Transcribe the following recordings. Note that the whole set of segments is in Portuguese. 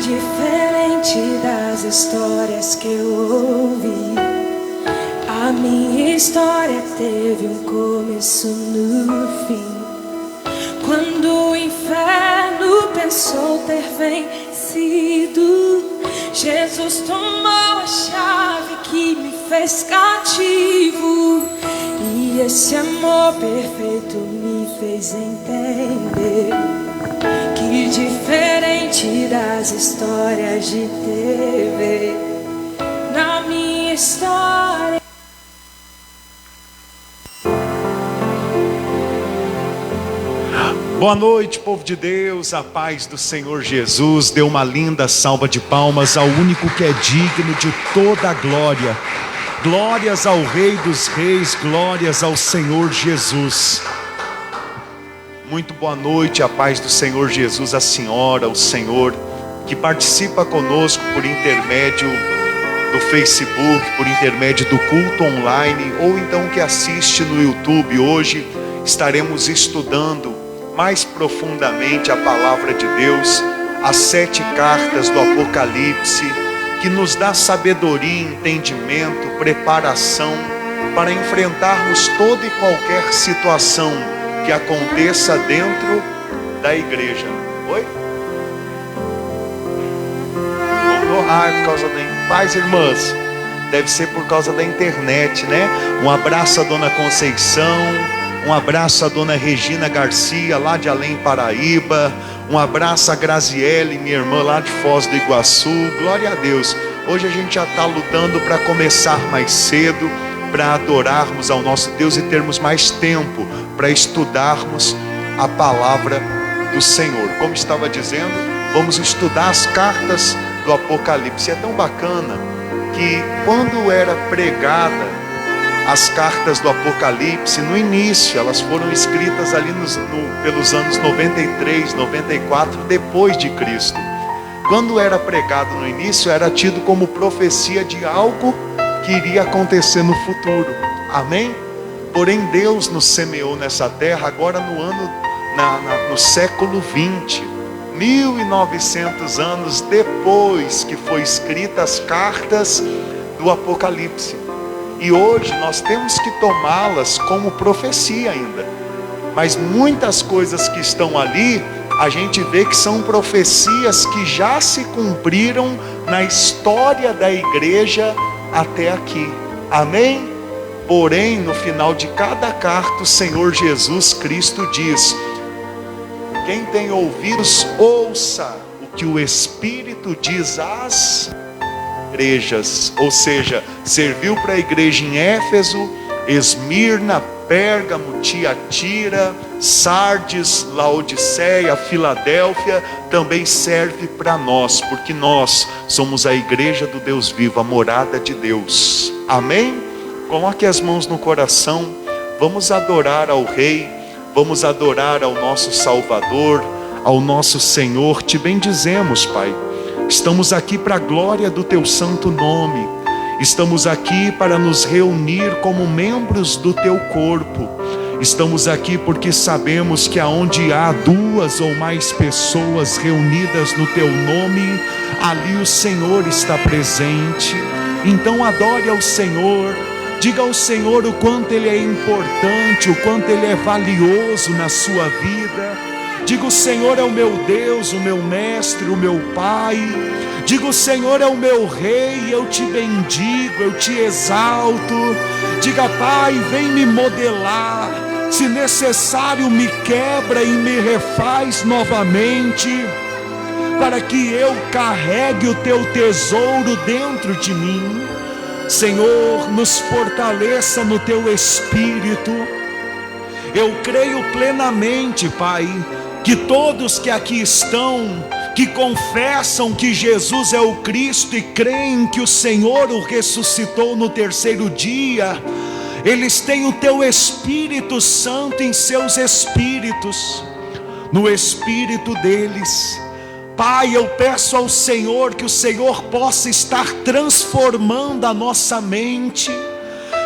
Diferente das histórias que eu ouvi, a minha história teve um começo no fim. Quando o inferno pensou ter vencido, Jesus tomou a chave que me fez cativo. E esse amor perfeito me fez entender que diferente das histórias de TV, na minha história. Boa noite, povo de Deus, a paz do Senhor Jesus. Dê uma linda salva de palmas ao único que é digno de toda a glória. Glórias ao Rei dos Reis, glórias ao Senhor Jesus. Muito boa noite, a paz do Senhor Jesus, a senhora, o senhor que participa conosco por intermédio do Facebook, por intermédio do culto online, ou então que assiste no YouTube. Hoje estaremos estudando mais profundamente a palavra de Deus, as 7 cartas do Apocalipse, que nos dá sabedoria, entendimento, preparação para enfrentarmos toda e qualquer situação que aconteça dentro da igreja. Oi? É por causa da paz, irmãs. Deve ser por causa da internet, né? Um abraço à dona Conceição, um abraço à dona Regina Garcia, lá de Além Paraíba. Um abraço a Graziele, minha irmã lá de Foz do Iguaçu. Glória a Deus. Hoje a gente já está lutando para começar mais cedo, para adorarmos ao nosso Deus e termos mais tempo para estudarmos a palavra do Senhor. Como estava dizendo, vamos estudar as cartas do Apocalipse. É tão bacana que quando era pregada as cartas do Apocalipse, no início, elas foram escritas ali pelos anos 93, 94, depois de Cristo. Quando era pregado no início, era tido como profecia de algo que iria acontecer no futuro. Amém? Porém, Deus nos semeou nessa terra agora no século 20, 1900 anos depois que foi escritas as cartas do Apocalipse. E hoje nós temos que tomá-las como profecia ainda. Mas muitas coisas que estão ali, a gente vê que são profecias que já se cumpriram na história da igreja até aqui. Amém? Porém, no final de cada carta, o Senhor Jesus Cristo diz: quem tem ouvidos, ouça o que o Espírito diz às igrejas. Ou seja, serviu para a igreja em Éfeso, Esmirna, Pérgamo, Tiatira, Sardes, Laodiceia, Filadélfia. Também serve para nós, porque nós somos a igreja do Deus vivo, a morada de Deus. Amém? Coloque as mãos no coração. Vamos adorar ao Rei, vamos adorar ao nosso Salvador, ao nosso Senhor. Te bendizemos, Pai. Estamos aqui para a glória do Teu santo nome. Estamos aqui para nos reunir como membros do Teu corpo. Estamos aqui porque sabemos que aonde há 2 ou mais pessoas reunidas no Teu nome, ali o Senhor está presente. Então adore ao Senhor. Diga ao Senhor o quanto Ele é importante, o quanto Ele é valioso na sua vida. Diga: o Senhor é o meu Deus, o meu mestre, o meu Pai. Diga: o Senhor é o meu Rei, eu te bendigo, eu te exalto. Diga: Pai, vem me modelar. Se necessário, me quebra e me refaz novamente, para que eu carregue o Teu tesouro dentro de mim. Senhor, nos fortaleça no Teu Espírito. Eu creio plenamente, Pai, que todos que aqui estão, que confessam que Jesus é o Cristo e creem que o Senhor o ressuscitou no 3º dia, eles têm o Teu Espírito Santo em seus espíritos, no espírito deles. Pai, eu peço ao Senhor que o Senhor possa estar transformando a nossa mente,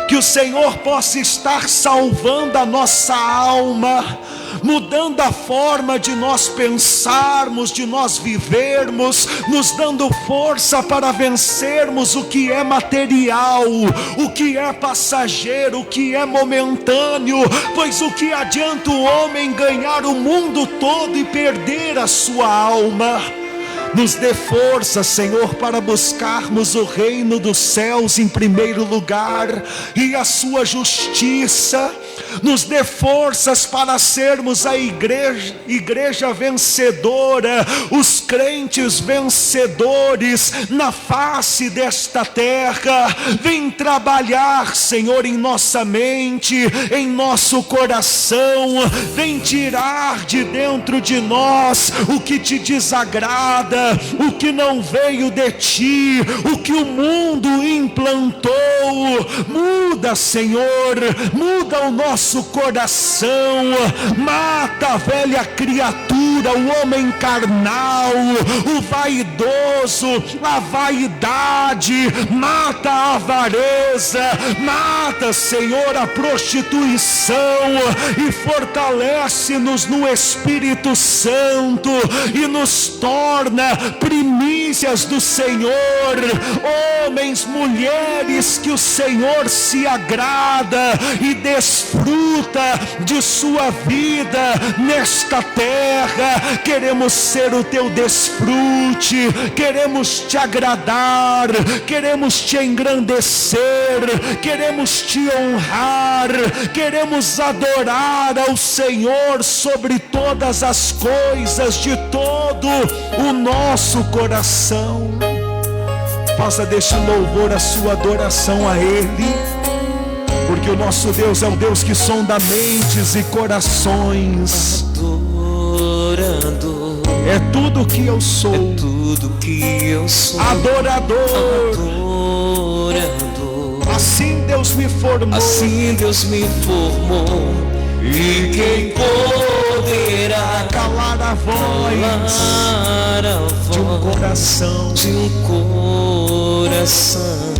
Que o Senhor possa estar salvando a nossa alma, mudando a forma de nós pensarmos, de nós vivermos, nos dando força para vencermos o que é material, o que é passageiro, o que é momentâneo. Pois o que adianta o homem ganhar o mundo todo e perder a sua alma? Nos dê força, Senhor, para buscarmos o reino dos céus em primeiro lugar e a sua justiça. Nos dê forças para sermos a igreja vencedora, os crentes vencedores na face desta terra. Vem trabalhar, Senhor, em nossa mente, em nosso coração. Vem tirar de dentro de nós o que te desagrada, o que não veio de ti, o que o mundo implantou. Muda, Senhor, muda o nosso coração. Mata a velha criatura, o homem carnal, o vaidoso, a vaidade. Mata a avareza, mata, Senhor, a prostituição e fortalece-nos no Espírito Santo e nos torna primícias do Senhor, homens, mulheres que o Senhor se agrada e desfruta de sua vida nesta terra. Queremos ser o teu desfrute, queremos te agradar, queremos te engrandecer, queremos te honrar, queremos adorar ao Senhor sobre todas as coisas, de todo o nosso coração. Faça deste louvor a sua adoração a Ele, porque o nosso Deus é um Deus que sonda mentes e corações. Adorando, é tudo que eu sou, é tudo que eu sou. Adorador, adorando. Assim Deus me formou, assim Deus me formou. E quem poderá calar a voz de um coração? De um coração.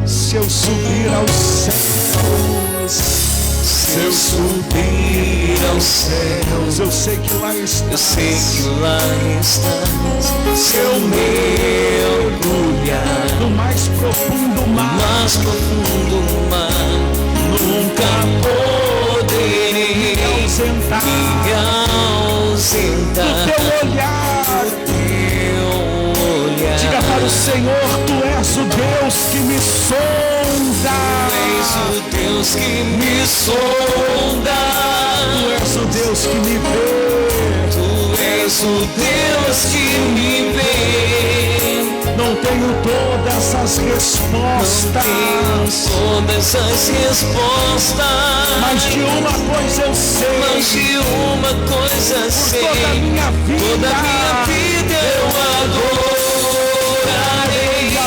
Se eu subir aos céus, se eu subir aos céus, eu sei que lá estás. Eu sei que lá estás. Se eu mergulhar no mais profundo mar, nunca poderei me ausentar do teu olhar. Diga para o Senhor: tu és o Deus que me sonda. Tu és o Deus que me sonda. Tu és o Deus que me vê. Tu és o Deus que me vê. Não tenho todas as respostas, não tenho todas as respostas, mas de uma coisa eu sei, mas de uma coisa sei, toda a minha vida eu adorarei.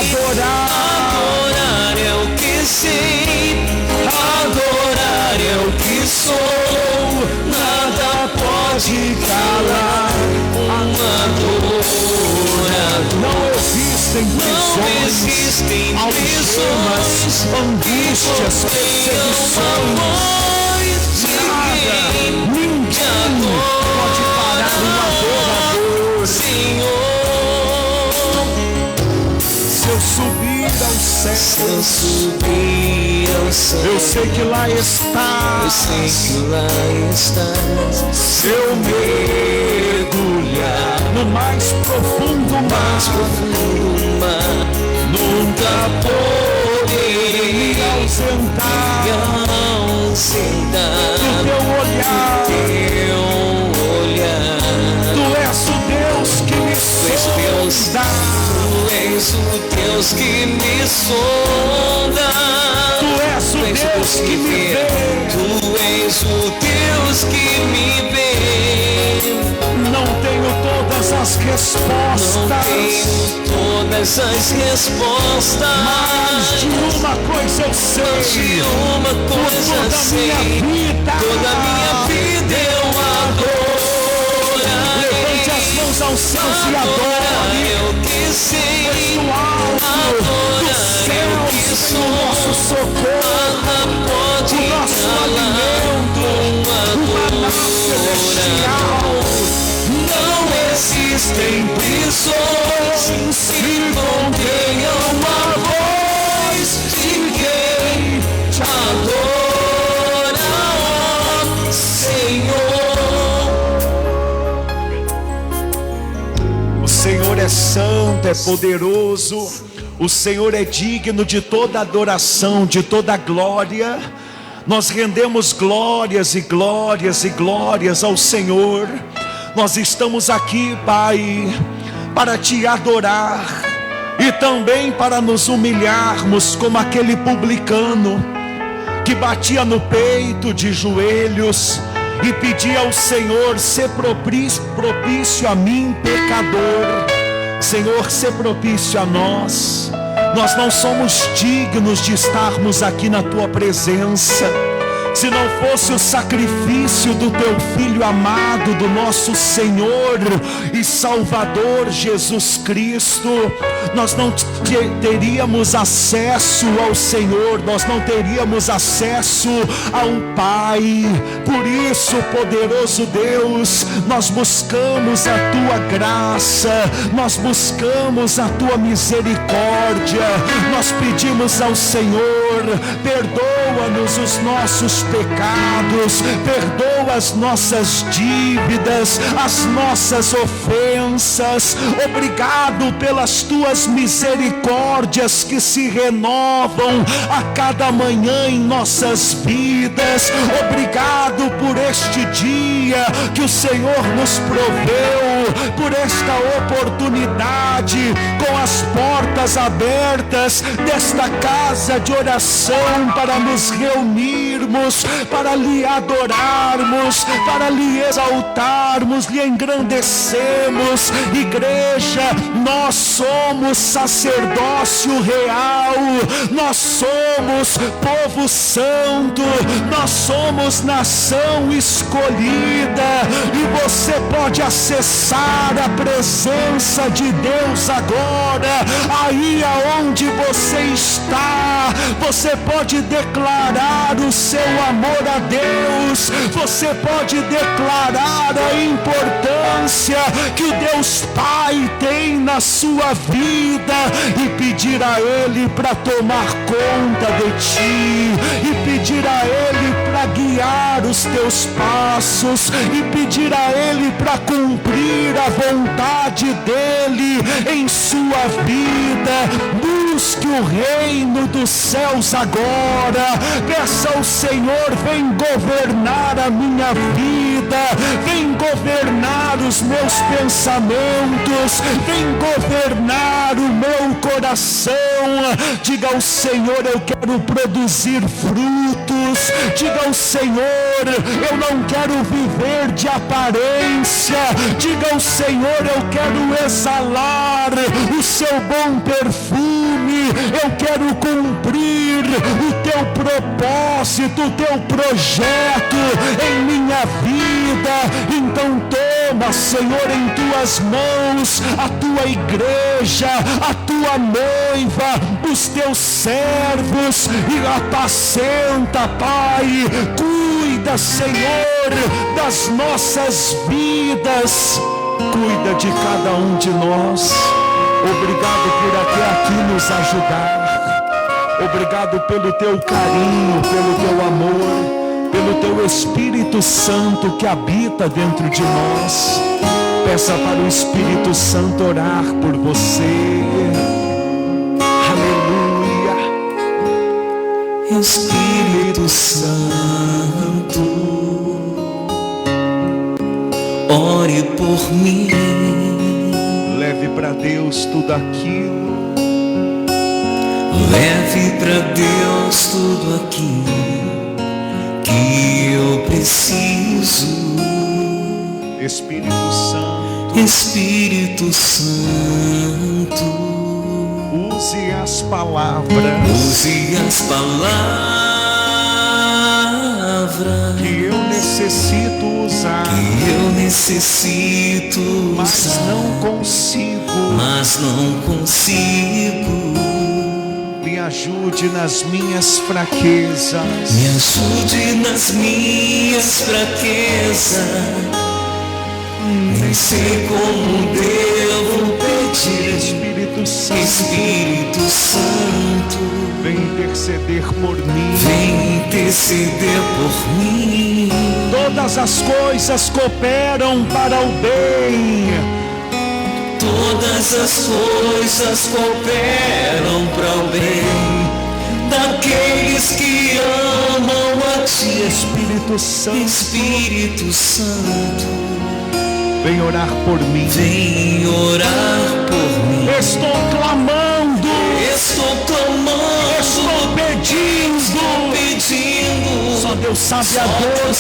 Adorar é o que sei, adorar é o que sou. Nada pode calar um adorador. Não existem prisões, algemas, angústias, perseguições. Nada, ninguém pode parar um adorador. Senhor, se eu subir ao céu, se eu subir ao céu, eu sei que lá estás. Eu sei que lá estás. Se eu mergulhar no mais profundo mar, nunca poderei me ausentar do teu olhar. Tu és o Deus que me sonda. Tu és o Deus que me sonda. Tu és o Deus que me vê. Tu és o Deus que me vê. Não tenho todas as respostas, não tenho todas as respostas, mas de uma coisa eu sei, mas de uma coisa toda sei, toda a minha vida eu adorarei. Levante as mãos aos céus e adore, eu que sei, pois no alto dos céus vem o nosso socorro. santo, é poderoso. O Senhor é digno de toda adoração, de toda glória. Nós rendemos glórias e glórias e glórias ao Senhor. Nós estamos aqui, Pai, para Te adorar e também para nos humilharmos como aquele publicano que batia no peito de joelhos e pedia ao Senhor: ser propício a mim, pecador. Senhor, ser propício a nós. Nós não somos dignos de estarmos aqui na Tua presença. Se não fosse o sacrifício do Teu Filho amado, do nosso Senhor e Salvador Jesus Cristo, nós não teríamos acesso ao Senhor, nós não teríamos acesso ao Pai. Por isso, poderoso Deus, nós buscamos a Tua graça, nós buscamos a Tua misericórdia, nós pedimos ao Senhor: perdoa-nos os nossos pecados, perdoa as nossas dívidas, as nossas ofensas. Obrigado pelas Tuas misericórdias que se renovam a cada manhã em nossas vidas. Obrigado por este dia que o Senhor nos proveu, por esta oportunidade, com as portas abertas desta casa de oração, para nos reunirmos, para Lhe adorarmos, para Lhe exaltarmos, Lhe engrandecermos. Igreja, nós somos sacerdócio real, nós somos povo santo, nós somos nação escolhida, e você pode acessar a presença de Deus agora, aí aonde você está. Você pode declarar o seu amor a Deus, você pode declarar a importância que o Deus Pai tem na sua vida, e pedir a Ele para tomar conta de ti, e pedir a Ele para guiar os teus passos, e pedir a Ele para cumprir a vontade dEle em sua vida. Busque o reino dos céus agora. Peça ao Senhor: vem governar a minha vida, vem governar os meus pensamentos, vem governar o meu coração. Diga ao Senhor: eu quero produzir frutos. Diga ao Senhor: eu não quero viver de aparência. Diga ao Senhor: eu quero exalar o seu bom perfume. Eu quero cumprir o teu propósito, o teu projeto em minha vida. Então toma, Senhor, em tuas mãos a tua igreja, a tua noiva, os teus servos, e apacenta, Pai. Cuida, Senhor, das nossas vidas. Cuida de cada um de nós. Obrigado por até aqui nos ajudar. Obrigado pelo teu carinho, pelo teu amor, pelo teu Espírito Santo que habita dentro de nós. Peça para o Espírito Santo orar por você. Aleluia. Espírito Santo, ore por mim. Leve para Deus tudo aquilo. Leve para Deus tudo aquilo que eu preciso. Espírito Santo, Espírito Santo, use as palavras. use as palavras Que eu necessito usar. que eu necessito Mas usar, não consigo. Me ajude nas minhas fraquezas. Me ajude nas minhas fraquezas. Nem sei como devo pedir. Espírito Santo, Espírito Santo, vem interceder por mim. vem interceder por mim. Todas as coisas cooperam para o bem. Todas as coisas cooperam para o bem daqueles que amam a Ti. Espírito Santo, Espírito Santo, vem orar por mim. vem orar por mim. Estou clamando, Estou clamando, estou pedindo. Só Deus sabe a dor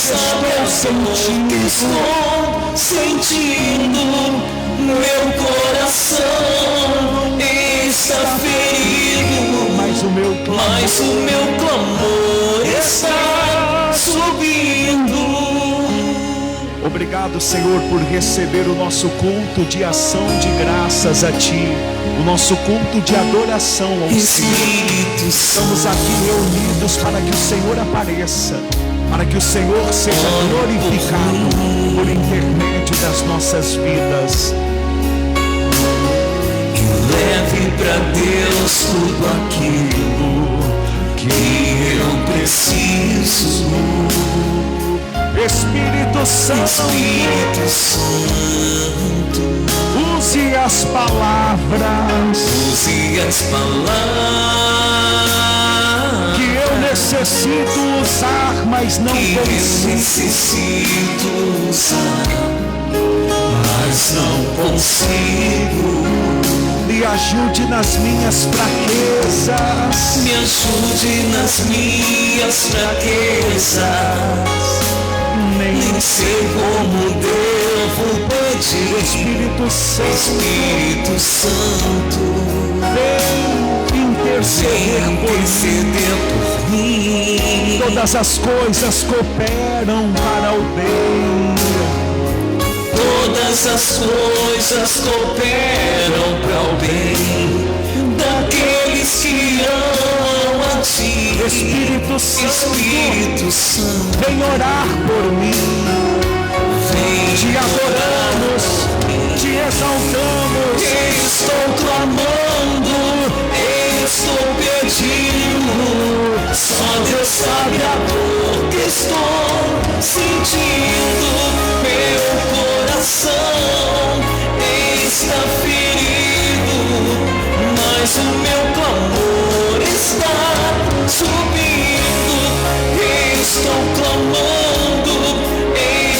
que estou sentindo. Meu coração está ferido, mas o meu clamor está subindo. Obrigado, Senhor, por receber o nosso culto de ação de graças a Ti, o nosso culto de adoração ao Senhor. Estamos aqui reunidos para que o Senhor apareça, para que o Senhor seja glorificado por intermédio das nossas vidas. Que leve para Deus tudo aquilo que eu preciso. Espírito Santo, Espírito Santo, use as palavras que eu necessito usar, mas não consigo. Me ajude nas minhas fraquezas. Me ajude nas minhas fraquezas. Nem sei como devo pedir. Espírito Santo, vem interceder por mim. Todas as coisas cooperam para o bem. Todas as coisas cooperam para o bem daqueles que amam a Ti. Espírito Santo, vem orar por mim. Te adoramos, te exaltamos. Estou clamando, estou pedindo. Só Deus sabe a dor que estou sentindo. Meu coração está ferido, mas o meu clamor está subindo. Estou clamando,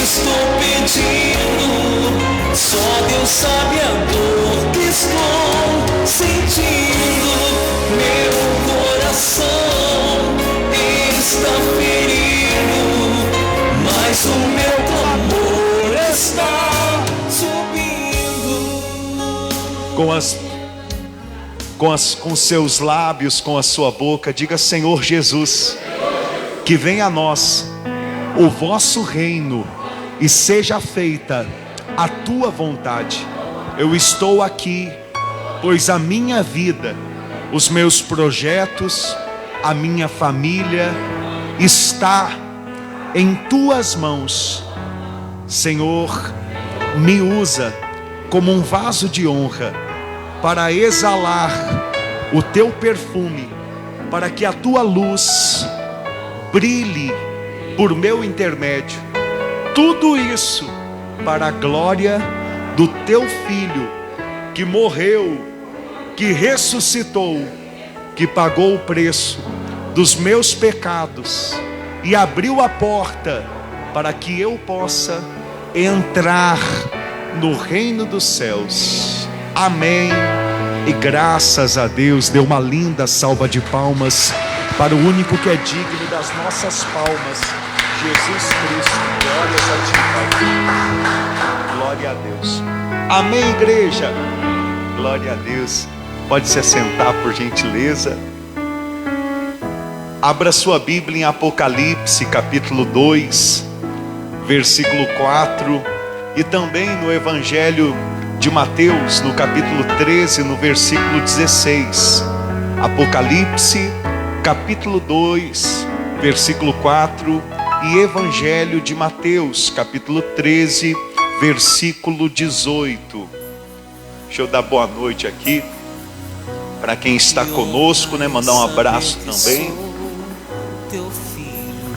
estou pedindo. Só Deus sabe a dor que estou sentindo. Meu coração está ferido, mas o meu clamor está subindo. Com seus lábios, com a sua boca, diga: Senhor Jesus, que venha a nós o vosso reino e seja feita a tua vontade. Eu estou aqui, pois a minha vida, os meus projetos, a minha família está em tuas mãos. Senhor, me usa como um vaso de honra para exalar o teu perfume, para que a tua luz brilhe por meu intermédio. Tudo isso para a glória do teu Filho, que morreu, que ressuscitou, que pagou o preço dos meus pecados e abriu a porta para que eu possa entrar no reino dos céus. Amém. E graças a Deus. Dê uma linda salva de palmas para o único que é digno das nossas palmas, Jesus Cristo. Glórias a Ti, Pai. Glória a Deus. Amém, igreja. Glória a Deus. Pode se assentar, por gentileza. Abra sua Bíblia em Apocalipse, capítulo 2, versículo 4, e também no Evangelho de Mateus, no capítulo 13, no versículo 16. Apocalipse, capítulo 2, versículo 4, e Evangelho de Mateus, capítulo 13, versículo 18. Deixa eu dar boa noite aqui para quem está conosco, né? Mandar um abraço também. Teu filho,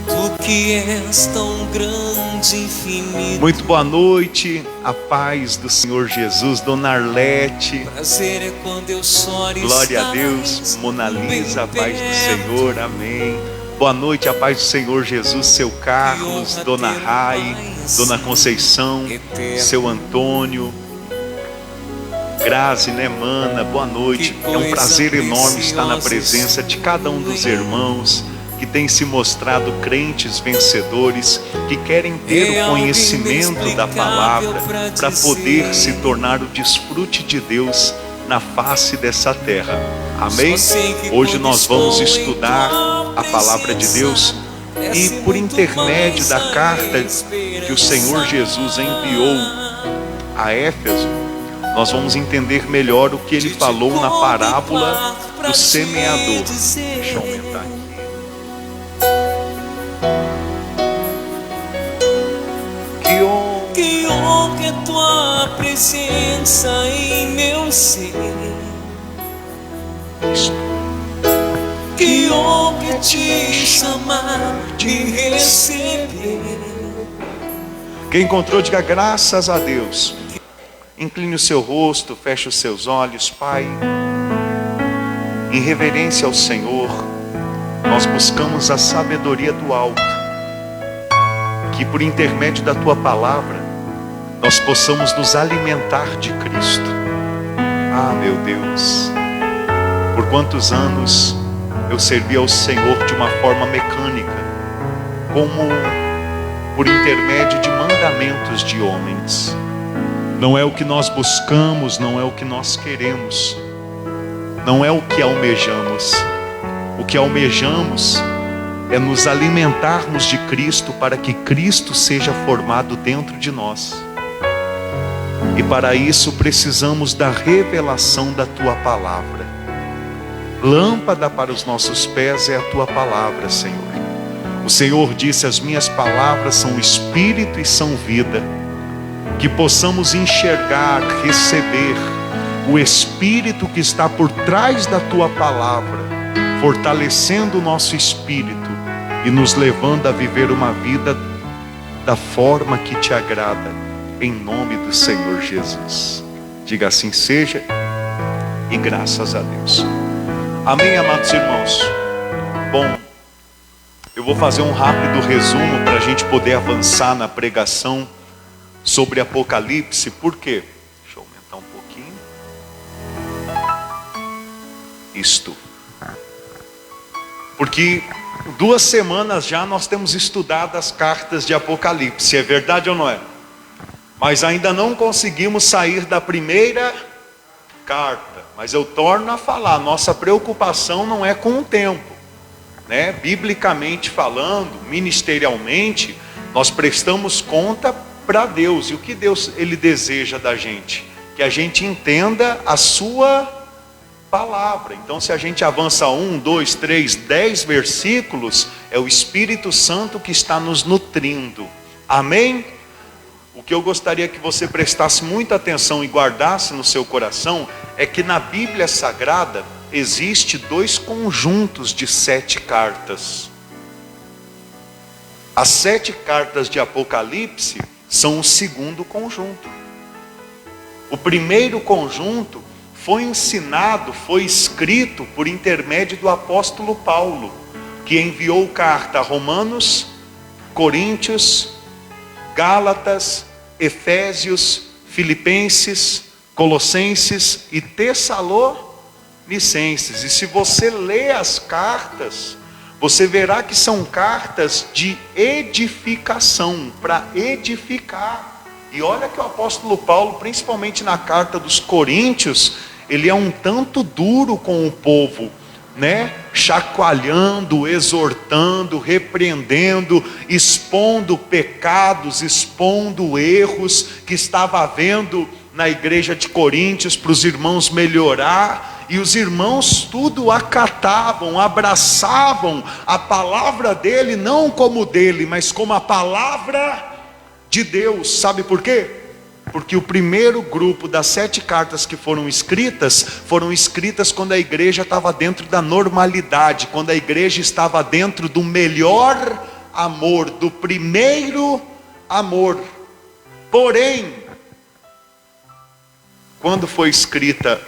tu que és tão grande, infinito. Muito boa noite, a paz do Senhor Jesus. Dona Arlete, Prazer é quando eu choro. glória a Deus. Mona Lisa, a paz do Senhor, amém. Boa noite, a paz do Senhor Jesus. Seu Carlos, Dona Rai, Dona Conceição, seu Antônio, Grazi, né, mana? Boa noite. É um prazer enorme estar na presença de cada um dos irmãos que têm se mostrado crentes vencedores, que querem ter o conhecimento da palavra para poder se tornar o desfrute de Deus na face dessa terra. Amém? Hoje nós vamos estudar a palavra de Deus e por intermédio da carta que o Senhor Jesus enviou a Éfeso, nós vamos entender melhor o que ele falou na parábola do semeador. Deixa eu aumentar aqui. Que honra é tua presença em meu ser. Que honra é te chamar, te receber. Quem encontrou, diga graças a Deus. Incline o seu rosto, feche os seus olhos, Pai. Em reverência ao Senhor, nós buscamos a sabedoria do alto, que por intermédio da Tua palavra, nós possamos nos alimentar de Cristo. Ah, meu Deus, por quantos anos eu servi ao Senhor de uma forma mecânica, como por intermédio de mandamentos de homens. Não é o que nós buscamos, não é o que nós queremos, não é o que almejamos. O que almejamos é nos alimentarmos de Cristo para que Cristo seja formado dentro de nós. E para isso precisamos da revelação da Tua palavra. Lâmpada para os nossos pés é a Tua palavra, Senhor. O Senhor disse: as minhas palavras são espírito e são vida. Que possamos enxergar, receber o Espírito que está por trás da Tua palavra, fortalecendo o nosso espírito e nos levando a viver uma vida da forma que Te agrada, em nome do Senhor Jesus. Diga assim seja, e graças a Deus. Amém, amados irmãos? Bom, eu vou fazer um rápido resumo para a gente poder avançar na pregação sobre Apocalipse. Por quê? Deixa eu aumentar um pouquinho. Isto. Porque 2 semanas já nós temos estudado as cartas de Apocalipse. É verdade ou não é? Mas ainda não conseguimos sair da primeira carta. Mas eu torno a falar, nossa preocupação não é com o tempo, né? Biblicamente falando, ministerialmente, nós prestamos conta para Deus. E o que Deus ele deseja da gente? Que a gente entenda a sua palavra. Então se a gente avança 1, 2, 3, 10 versículos, é o Espírito Santo que está nos nutrindo. Amém? O que eu gostaria que você prestasse muita atenção e guardasse no seu coração é que na Bíblia Sagrada existe 2 conjuntos de 7 cartas. As 7 cartas de Apocalipse são o segundo conjunto. O primeiro conjunto foi ensinado, foi escrito por intermédio do apóstolo Paulo, que enviou carta a Romanos, Coríntios, Gálatas, Efésios, Filipenses, Colossenses e Tessalonicenses. E se você lê as cartas, você verá que são cartas de edificação, para edificar. E olha que o apóstolo Paulo, principalmente na carta dos Coríntios, ele é um tanto duro com o povo, né? Chacoalhando, exortando, repreendendo, expondo pecados, expondo erros que estava havendo na igreja de Coríntios, para os irmãos melhorar. E os irmãos tudo acatavam, abraçavam a palavra dele, não como dele, mas como a palavra de Deus. Sabe por quê? Porque o primeiro grupo das 7 cartas que foram escritas quando a igreja estava dentro da normalidade, quando a igreja estava dentro do melhor amor, do primeiro amor. Porém, quando foi escrita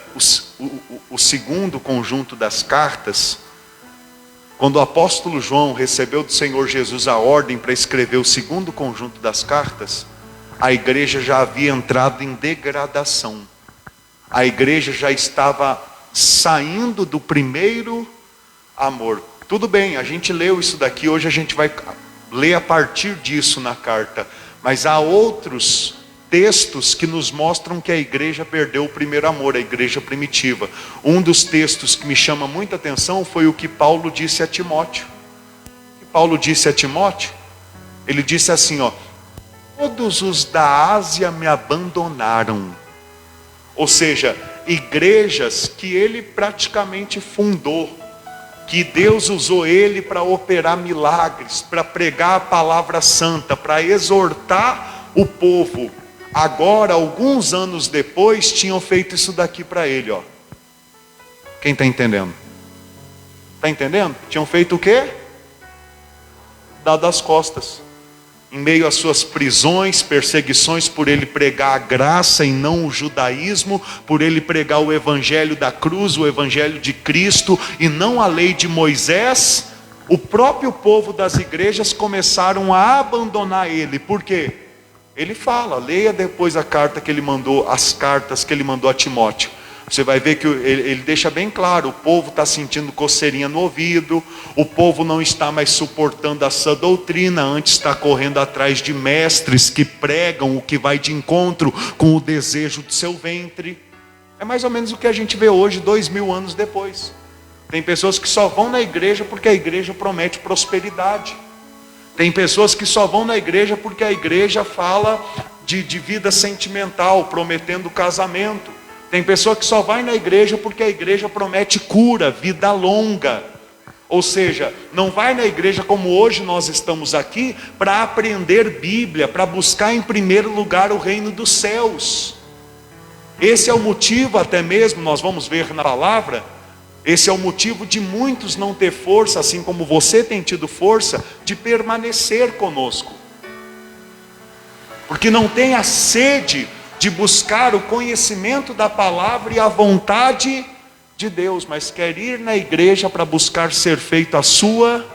o segundo conjunto das cartas, quando o apóstolo João recebeu do Senhor Jesus a ordem para escrever o segundo conjunto das cartas, a igreja já havia entrado em degradação. A igreja já estava saindo do primeiro amor. Tudo bem, a gente leu isso daqui, hoje a gente vai ler a partir disso na carta. Mas há outros textos que nos mostram que a igreja perdeu o primeiro amor, a igreja primitiva. Um dos textos que me chama muita atenção foi o que Paulo disse a Timóteo. O que Paulo disse a Timóteo? Ele disse assim, ó: todos os da Ásia me abandonaram. Ou seja, igrejas que ele praticamente fundou, que Deus usou ele para operar milagres, para pregar a palavra santa, para exortar o povo. Agora, alguns anos depois, tinham feito isso daqui para ele, ó. Quem está entendendo? Está entendendo? Tinham feito o quê? Dado as costas. Em meio às suas prisões, perseguições, por ele pregar a graça e não o judaísmo, por ele pregar o evangelho da cruz, o evangelho de Cristo e não a lei de Moisés, o próprio povo das igrejas começaram a abandonar ele. Por quê? Ele fala, leia depois a carta que ele mandou, as cartas que ele mandou a Timóteo. Você vai ver que ele deixa bem claro, o povo está sentindo coceirinha no ouvido, o povo não está mais suportando a sã doutrina, antes está correndo atrás de mestres que pregam o que vai de encontro com o desejo do seu ventre. É mais ou menos o que a gente vê hoje, 2000 anos depois. Tem pessoas que só vão na igreja porque a igreja promete prosperidade. Tem pessoas que só vão na igreja porque a igreja fala de vida sentimental, prometendo casamento. Tem pessoa que só vai na igreja porque a igreja promete cura, vida longa. Ou seja, não vai na igreja como hoje nós estamos aqui para aprender Bíblia, para buscar em primeiro lugar o reino dos céus. Esse é o motivo até mesmo, nós vamos ver na palavra, esse é o motivo de muitos não ter força, assim como você tem tido força, de permanecer conosco. Porque não tem a sede de buscar o conhecimento da palavra e a vontade de Deus, mas quer ir na igreja para buscar ser feito a sua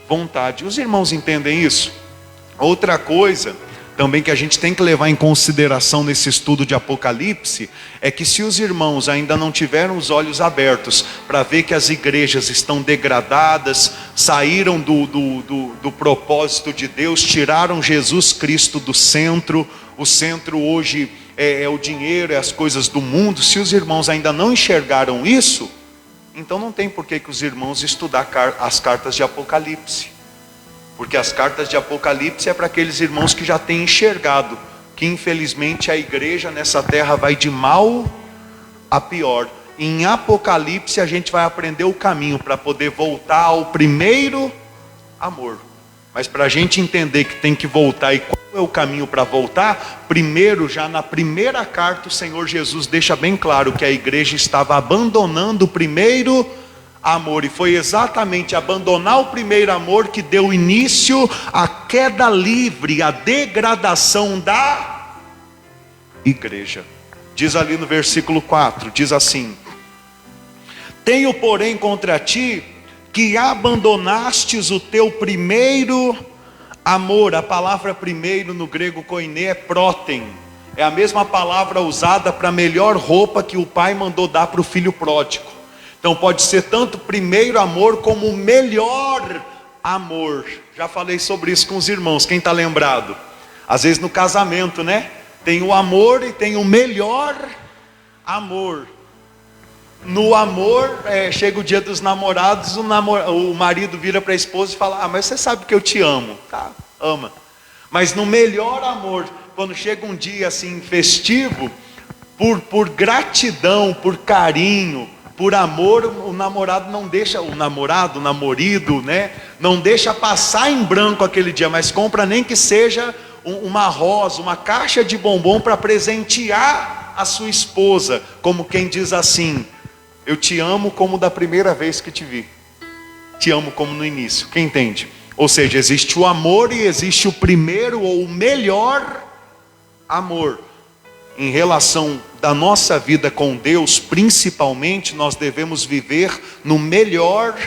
vontade. Os irmãos entendem isso? Outra coisa também que a gente tem que levar em consideração nesse estudo de Apocalipse, é que se os irmãos ainda não tiveram os olhos abertos para ver que as igrejas estão degradadas, saíram do propósito de Deus, tiraram Jesus Cristo do centro, o centro hoje é o dinheiro, é as coisas do mundo. Se os irmãos ainda não enxergaram isso, então não tem por que os irmãos estudar as cartas de Apocalipse. Porque as cartas de Apocalipse é para aqueles irmãos que já têm enxergado que infelizmente a igreja nessa terra vai de mal a pior. Em Apocalipse a gente vai aprender o caminho para poder voltar ao primeiro amor. Mas para a gente entender que tem que voltar e qual é o caminho para voltar, primeiro, já na primeira carta, o Senhor Jesus deixa bem claro que a igreja estava abandonando o primeiro amor. E foi exatamente abandonar o primeiro amor que deu início à queda livre, à degradação da igreja. Diz ali no versículo 4, diz assim: tenho porém contra ti que abandonastes o teu primeiro amor. A palavra primeiro no grego koiné é próten. É a mesma palavra usada para a melhor roupa que o pai mandou dar para o filho pródigo. Então pode ser tanto primeiro amor como o melhor amor. Já falei sobre isso com os irmãos, quem está lembrado? Às vezes no casamento, né? Tem o amor e tem o melhor amor. No amor, chega o dia dos namorados, o marido vira para a esposa e fala: mas você sabe que eu te amo. Tá, ama. Mas no melhor amor, quando chega um dia assim festivo, por gratidão, por carinho, por amor, o namorado não deixa, o namorido, né? Não deixa passar em branco aquele dia, mas compra nem que seja uma rosa, uma caixa de bombom para presentear a sua esposa, como quem diz assim: eu te amo como da primeira vez que te vi, te amo como no início. Quem entende? Ou seja, existe o amor e existe o primeiro ou o melhor amor. Em relação da nossa vida com Deus, principalmente, nós devemos viver no melhor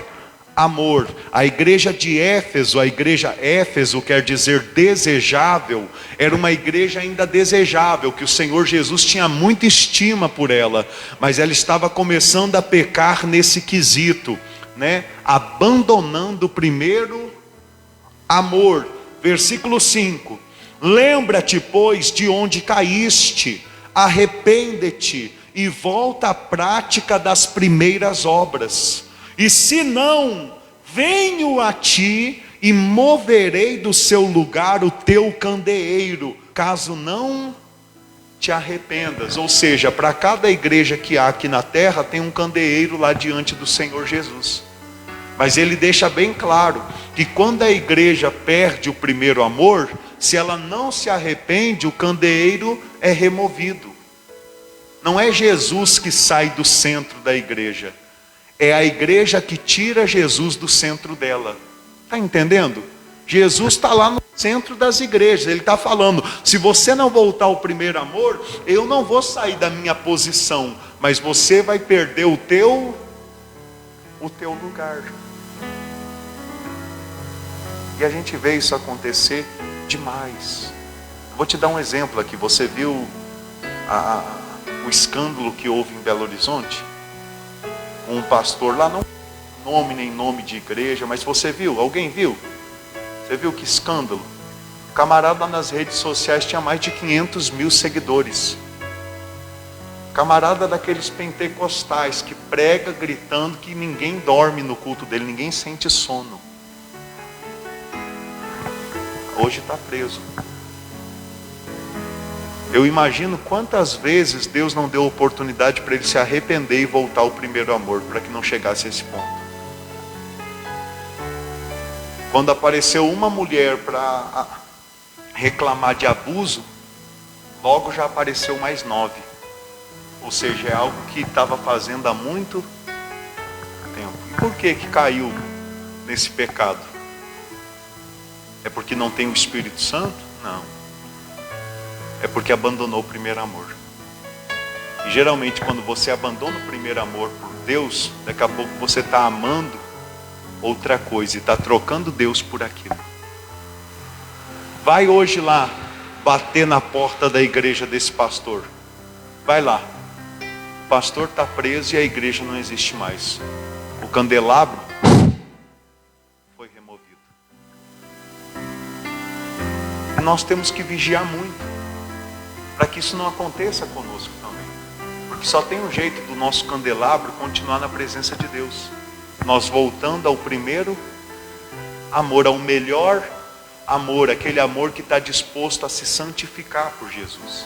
amor. A igreja de Éfeso, a igreja Éfeso quer dizer desejável, era uma igreja ainda desejável, que o Senhor Jesus tinha muita estima por ela, mas ela estava começando a pecar nesse quesito, né? Abandonando o primeiro amor. Versículo 5: lembra-te, pois, de onde caíste, arrepende-te e volta à prática das primeiras obras. E se não, venho a ti e moverei do seu lugar o teu candeeiro, caso não te arrependas. Ou seja, para cada igreja que há aqui na terra, tem um candeeiro lá diante do Senhor Jesus. Mas ele deixa bem claro que quando a igreja perde o primeiro amor, se ela não se arrepende, o candeeiro é removido. Não é Jesus que sai do centro da igreja, é a igreja que tira Jesus do centro dela. Está entendendo? Jesus está lá no centro das igrejas. Ele está falando: se você não voltar ao primeiro amor, eu não vou sair da minha posição, mas você vai perder o teu lugar. E a gente vê isso acontecer demais. Vou te dar um exemplo aqui. Você viu o escândalo que houve em Belo Horizonte? Um pastor lá, não nome nem nome de igreja, mas você viu? Alguém viu? Você viu que escândalo? O camarada nas redes sociais tinha mais de 500 mil seguidores. Camarada daqueles pentecostais que prega gritando que ninguém dorme no culto dele, ninguém sente sono. Hoje está preso. Eu imagino quantas vezes Deus não deu oportunidade para ele se arrepender e voltar ao primeiro amor, para que não chegasse a esse ponto. Quando apareceu uma mulher para reclamar de abuso, logo já apareceu mais 9. Ou seja, é algo que estava fazendo há muito tempo. E por que caiu nesse pecado? É porque não tem o Espírito Santo? Não. É porque abandonou o primeiro amor. E geralmente quando você abandona o primeiro amor por Deus, daqui a pouco você está amando outra coisa e está trocando Deus por aquilo. Vai hoje lá bater na porta da igreja desse pastor. Vai lá. O pastor está preso e a igreja não existe mais. O candelabro foi removido. E nós temos que vigiar muito para que isso não aconteça conosco também. Porque só tem um jeito do nosso candelabro continuar na presença de Deus. Nós voltando ao primeiro amor, ao melhor amor, aquele amor que está disposto a se santificar por Jesus.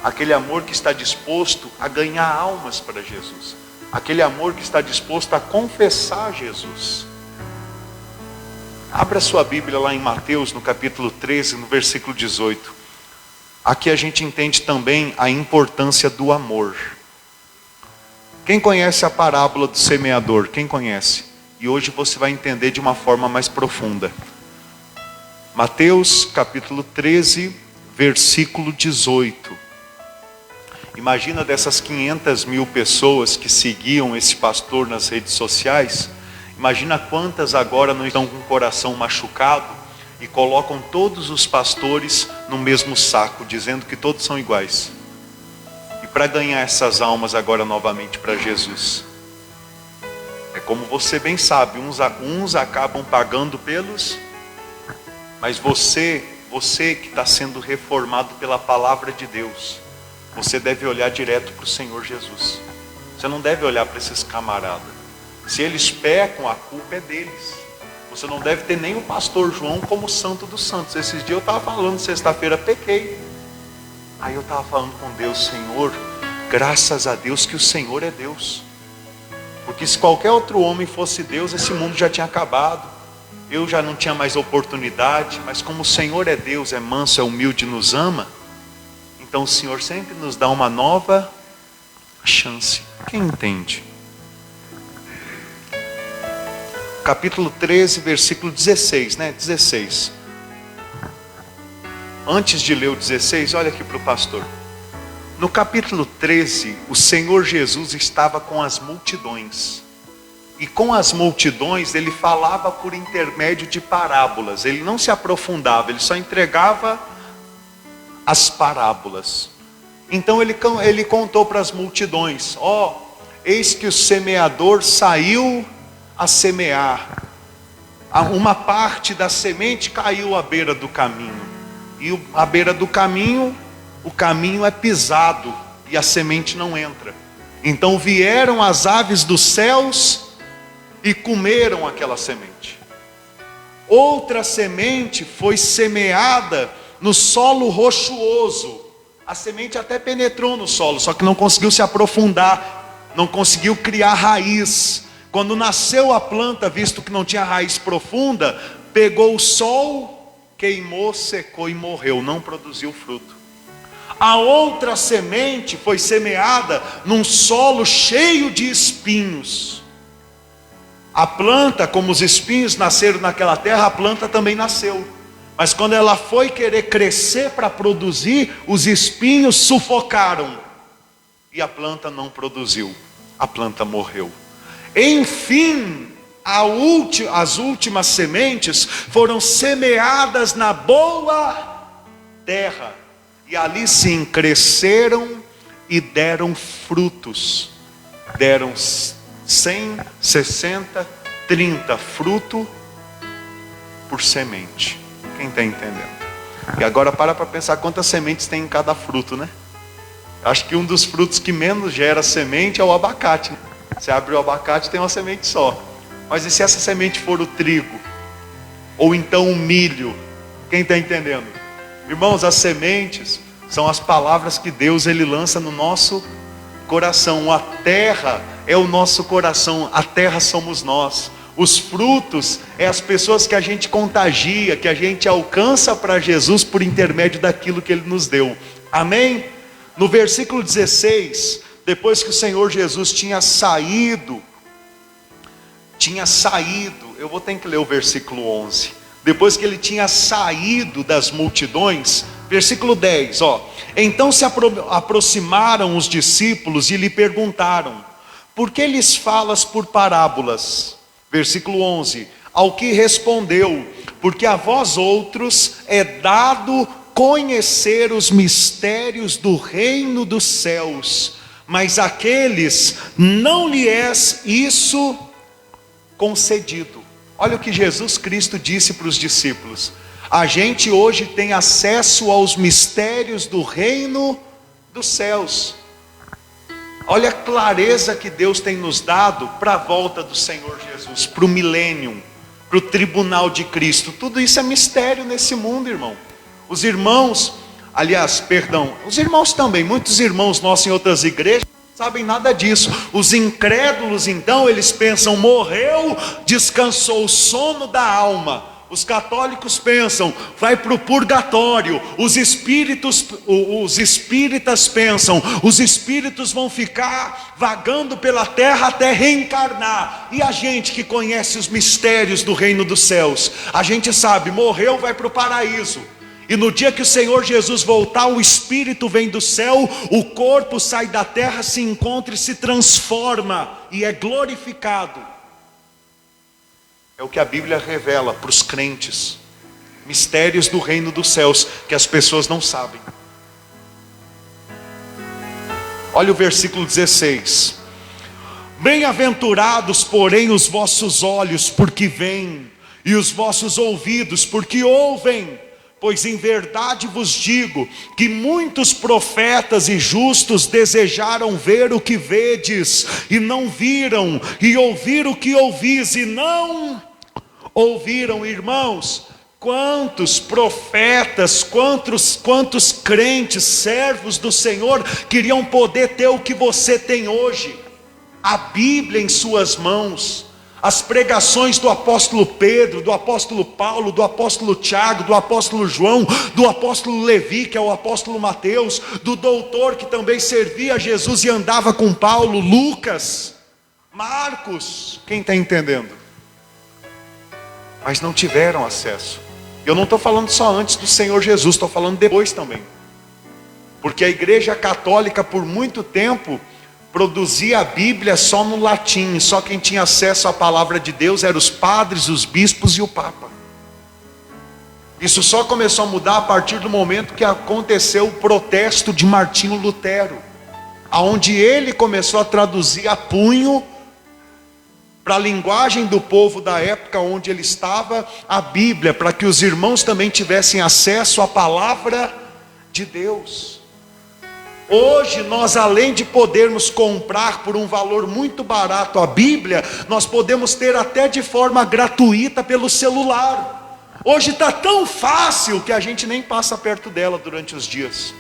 Aquele amor que está disposto a ganhar almas para Jesus. Aquele amor que está disposto a confessar Jesus. Abra sua Bíblia lá em Mateus, no capítulo 13, no versículo 18. Aqui a gente entende também a importância do amor. Quem conhece a parábola do semeador? Quem conhece? E hoje você vai entender de uma forma mais profunda. Mateus capítulo 13, versículo 18. Imagina dessas 500 mil pessoas que seguiam esse pastor nas redes sociais. Imagina quantas agora não estão com o coração machucado e colocam todos os pastores no mesmo saco, dizendo que todos são iguais. E para ganhar essas almas agora novamente para Jesus, é como você bem sabe, uns acabam pagando pelos, mas você que está sendo reformado pela palavra de Deus, você deve olhar direto para o Senhor Jesus. Você não deve olhar para esses camaradas. Se eles pecam, a culpa é deles. Você não deve ter nem o pastor João como santo dos santos. Esses dias eu estava falando, sexta-feira pequei. Aí eu estava falando com Deus: Senhor, graças a Deus que o Senhor é Deus. Porque se qualquer outro homem fosse Deus, esse mundo já tinha acabado. Eu já não tinha mais oportunidade. Mas como o Senhor é Deus, é manso, é humilde, nos ama, então o Senhor sempre nos dá uma nova chance. Quem entende? capítulo 13, versículo 16, né? 16. Antes de ler o 16, olha aqui para o pastor. No capítulo 13, o Senhor Jesus estava com as multidões. E com as multidões, ele falava por intermédio de parábolas. Ele não se aprofundava, ele só entregava as parábolas. Então ele contou para as multidões: eis que o semeador saiu a semear. Uma parte da semente caiu à beira do caminho. E à beira do caminho, o caminho é pisado e a semente não entra. Então vieram as aves dos céus e comeram aquela semente. Outra semente foi semeada no solo rochoso. A semente até penetrou no solo, só que não conseguiu se aprofundar, não conseguiu criar raiz. Quando nasceu a planta, visto que não tinha raiz profunda, pegou o sol, queimou, secou e morreu, não produziu fruto. A outra semente foi semeada num solo cheio de espinhos. A planta, como os espinhos nasceram naquela terra, a planta também nasceu. Mas quando ela foi querer crescer para produzir, os espinhos sufocaram. E a planta não produziu. A planta morreu. Enfim, as últimas sementes foram semeadas na boa terra. E ali sim cresceram e deram frutos. Deram 100, 60, 30 fruto por semente. Quem está entendendo? E agora para pensar quantas sementes tem em cada fruto, né? Acho que um dos frutos que menos gera semente é o abacate. Você abre o abacate, tem uma semente só. Mas e se essa semente for o trigo? Ou então o milho? Quem está entendendo? Irmãos, as sementes são as palavras que Deus ele lança no nosso coração. A terra é o nosso coração, a terra somos nós. Os frutos é as pessoas que a gente contagia, que a gente alcança para Jesus por intermédio daquilo que Ele nos deu. Amém? No versículo 16, depois que o Senhor Jesus tinha saído, eu vou ter que ler o versículo 11. Depois que Ele tinha saído das multidões, versículo 10, então se aproximaram os discípulos e lhe perguntaram: por que lhes falas por parábolas? Versículo 11, ao que respondeu: porque a vós outros é dado conhecer os mistérios do reino dos céus, mas àqueles não lhe é isso concedido. Olha o que Jesus Cristo disse para os discípulos: a gente hoje tem acesso aos mistérios do reino dos céus. Olha a clareza que Deus tem nos dado para a volta do Senhor Jesus, para o milênio, para o tribunal de Cristo. Tudo isso é mistério nesse mundo, irmão. Os irmãos também, muitos irmãos nossos em outras igrejas não sabem nada disso. Os incrédulos então, eles pensam: morreu, descansou o sono da alma. Os católicos pensam: vai para o purgatório. Os espíritas pensam: os espíritos vão ficar vagando pela terra até reencarnar. E a gente que conhece os mistérios do reino dos céus, a gente sabe: morreu, vai para o paraíso. E no dia que o Senhor Jesus voltar, o espírito vem do céu, o corpo sai da terra, se encontra e se transforma e é glorificado. É o que a Bíblia revela para os crentes. Mistérios do reino dos céus que as pessoas não sabem. Olha o versículo 16. Bem-aventurados, porém, os vossos olhos, porque veem, e os vossos ouvidos, porque ouvem. Pois em verdade vos digo que muitos profetas e justos desejaram ver o que vedes e não viram, e ouvir o que ouvis e não ouviram. Irmãos, quantos profetas, quantos crentes, servos do Senhor queriam poder ter o que você tem hoje? A Bíblia em suas mãos. As pregações do apóstolo Pedro, do apóstolo Paulo, do apóstolo Tiago, do apóstolo João, do apóstolo Levi, que é o apóstolo Mateus, do doutor que também servia a Jesus e andava com Paulo, Lucas, Marcos. Quem está entendendo? mas não tiveram acesso. Eu não estou falando só antes do Senhor Jesus, estou falando depois também. Porque a Igreja Católica por muito tempo produzia a Bíblia só no latim. Só quem tinha acesso à palavra de Deus eram os padres, os bispos e o Papa. Isso só começou a mudar a partir do momento que aconteceu o protesto de Martinho Lutero, aonde ele começou a traduzir a punho para a linguagem do povo da época onde ele estava, a Bíblia, para que os irmãos também tivessem acesso à palavra de Deus. Hoje nós, além de podermos comprar por um valor muito barato a Bíblia, nós podemos ter até de forma gratuita pelo celular. Hoje está tão fácil que a gente nem passa perto dela durante os dias.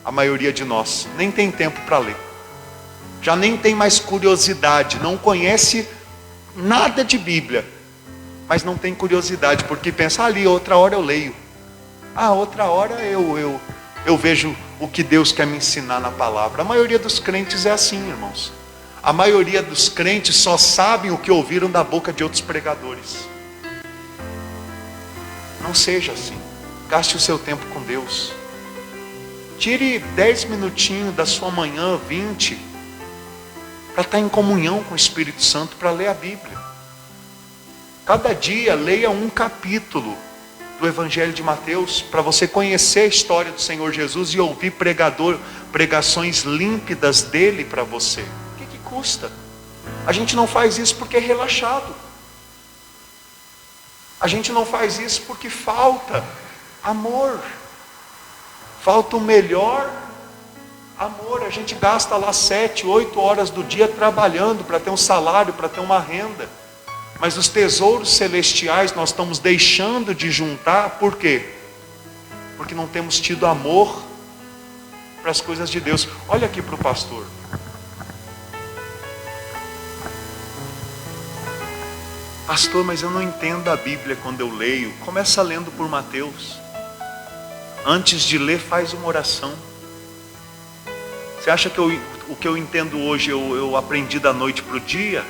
A maioria de nós nem tem tempo para ler, já nem tem mais curiosidade, não conhece nada de Bíblia, mas não tem curiosidade, porque pensa, ali outra hora eu leio, outra hora eu vejo o que Deus quer me ensinar na palavra. A maioria dos crentes é assim, irmãos. A maioria dos crentes só sabem o que ouviram da boca de outros pregadores. Não seja assim. Gaste o seu tempo com Deus. Tire 10 minutinhos da sua manhã, 20, para estar em comunhão com o Espírito Santo, para ler a Bíblia. Cada dia leia um capítulo do Evangelho de Mateus, para você conhecer a história do Senhor Jesus e ouvir pregações límpidas dele para você. O que custa? A gente não faz isso porque é relaxado. A gente não faz isso porque falta amor. Falta o melhor amor. A gente gasta lá 7, 8 horas do dia trabalhando para ter um salário, para ter uma renda. Mas os tesouros celestiais nós estamos deixando de juntar. Por quê? Porque não temos tido amor para as coisas de Deus. Olha aqui para o pastor. Pastor, mas eu não entendo a Bíblia quando eu leio. Começa lendo por Mateus. Antes de ler, faz uma oração. Você acha que o que eu entendo hoje eu aprendi da noite para o dia?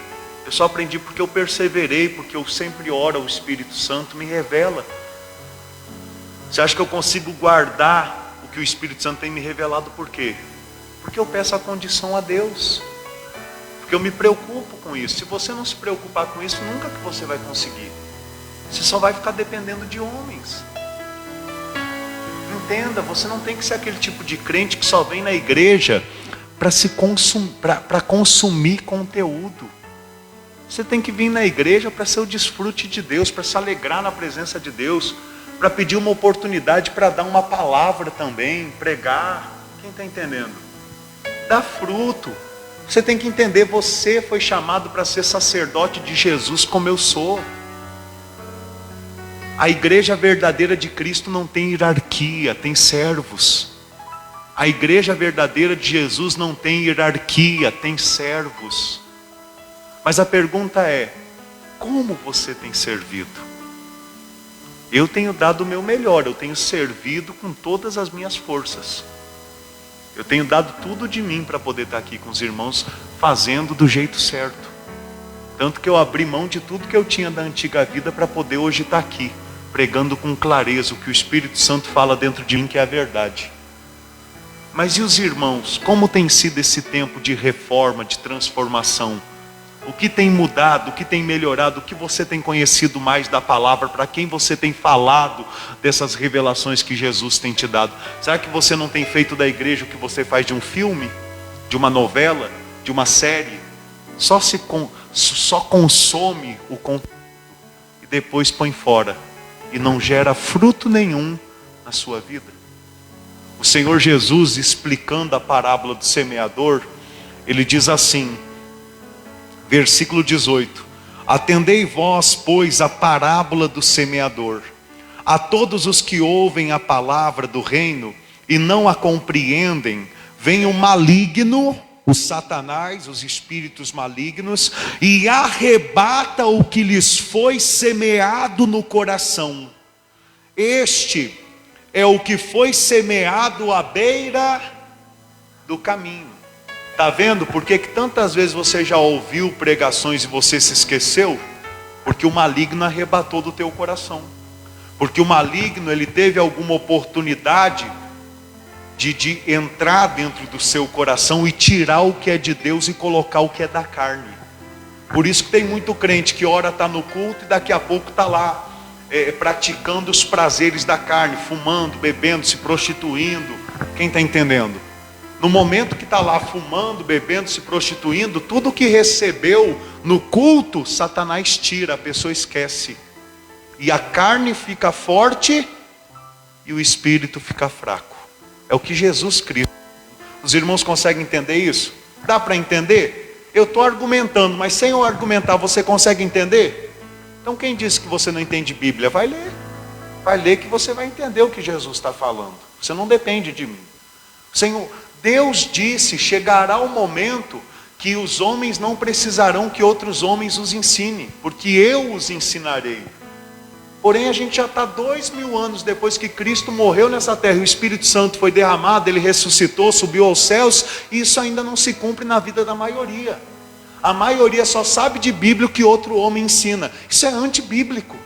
Eu só aprendi porque eu perseverei, porque eu sempre oro, o Espírito Santo me revela. Você acha que eu consigo guardar o que o Espírito Santo tem me revelado? Por quê? Porque eu peço a condição a Deus. Porque eu me preocupo com isso. Se você não se preocupar com isso, nunca que você vai conseguir. Você só vai ficar dependendo de homens. Entenda, você não tem que ser aquele tipo de crente que só vem na igreja para consumir conteúdo. Você tem que vir na igreja para ser o desfrute de Deus, para se alegrar na presença de Deus, para pedir uma oportunidade para dar uma palavra também, pregar. Quem está entendendo? Dá fruto. Você tem que entender, você foi chamado para ser sacerdote de Jesus como eu sou. A igreja verdadeira de Cristo não tem hierarquia, tem servos. A igreja verdadeira de Jesus não tem hierarquia, tem servos. Mas a pergunta é, como você tem servido? Eu tenho dado o meu melhor, eu tenho servido com todas as minhas forças. Eu tenho dado tudo de mim para poder estar aqui com os irmãos, fazendo do jeito certo. Tanto que eu abri mão de tudo que eu tinha da antiga vida para poder hoje estar aqui, pregando com clareza o que o Espírito Santo fala dentro de mim, que é a verdade. Mas e os irmãos, como tem sido esse tempo de reforma, de transformação? O que tem mudado, o que tem melhorado, o que você tem conhecido mais da palavra, para quem você tem falado dessas revelações que Jesus tem te dado? Será que você não tem feito da igreja o que você faz de um filme, de uma novela, de uma série? Só consome o conteúdo e depois põe fora e não gera fruto nenhum na sua vida. O Senhor Jesus, explicando a parábola do semeador, ele diz assim, versículo 18: atendei vós, pois, a parábola do semeador. A todos os que ouvem a palavra do reino e não a compreendem, vem o maligno, o Satanás, os espíritos malignos, e arrebata o que lhes foi semeado no coração. Este é o que foi semeado à beira do caminho. Está vendo por que tantas vezes você já ouviu pregações e você se esqueceu? Porque o maligno arrebatou do teu coração. Porque o maligno, ele teve alguma oportunidade de entrar dentro do seu coração e tirar o que é de Deus e colocar o que é da carne. Por isso que tem muito crente que ora está no culto e daqui a pouco está lá praticando os prazeres da carne, fumando, bebendo, se prostituindo. Quem está entendendo? No momento que está lá fumando, bebendo, se prostituindo, tudo que recebeu no culto, Satanás tira, a pessoa esquece. E a carne fica forte e o espírito fica fraco. É o que Jesus Cristo. Os irmãos conseguem entender isso? Dá para entender? Eu estou argumentando, mas sem eu argumentar, você consegue entender? Então quem disse que você não entende Bíblia? Vai ler. Vai ler que você vai entender o que Jesus está falando. Você não depende de mim. Senhor, Deus disse, chegará o momento que os homens não precisarão que outros homens os ensinem, porque eu os ensinarei. Porém a gente já está 2000 anos depois que Cristo morreu nessa terra, e o Espírito Santo foi derramado, Ele ressuscitou, subiu aos céus, e isso ainda não se cumpre na vida da maioria. A maioria só sabe de Bíblia o que outro homem ensina. Isso é antibíblico.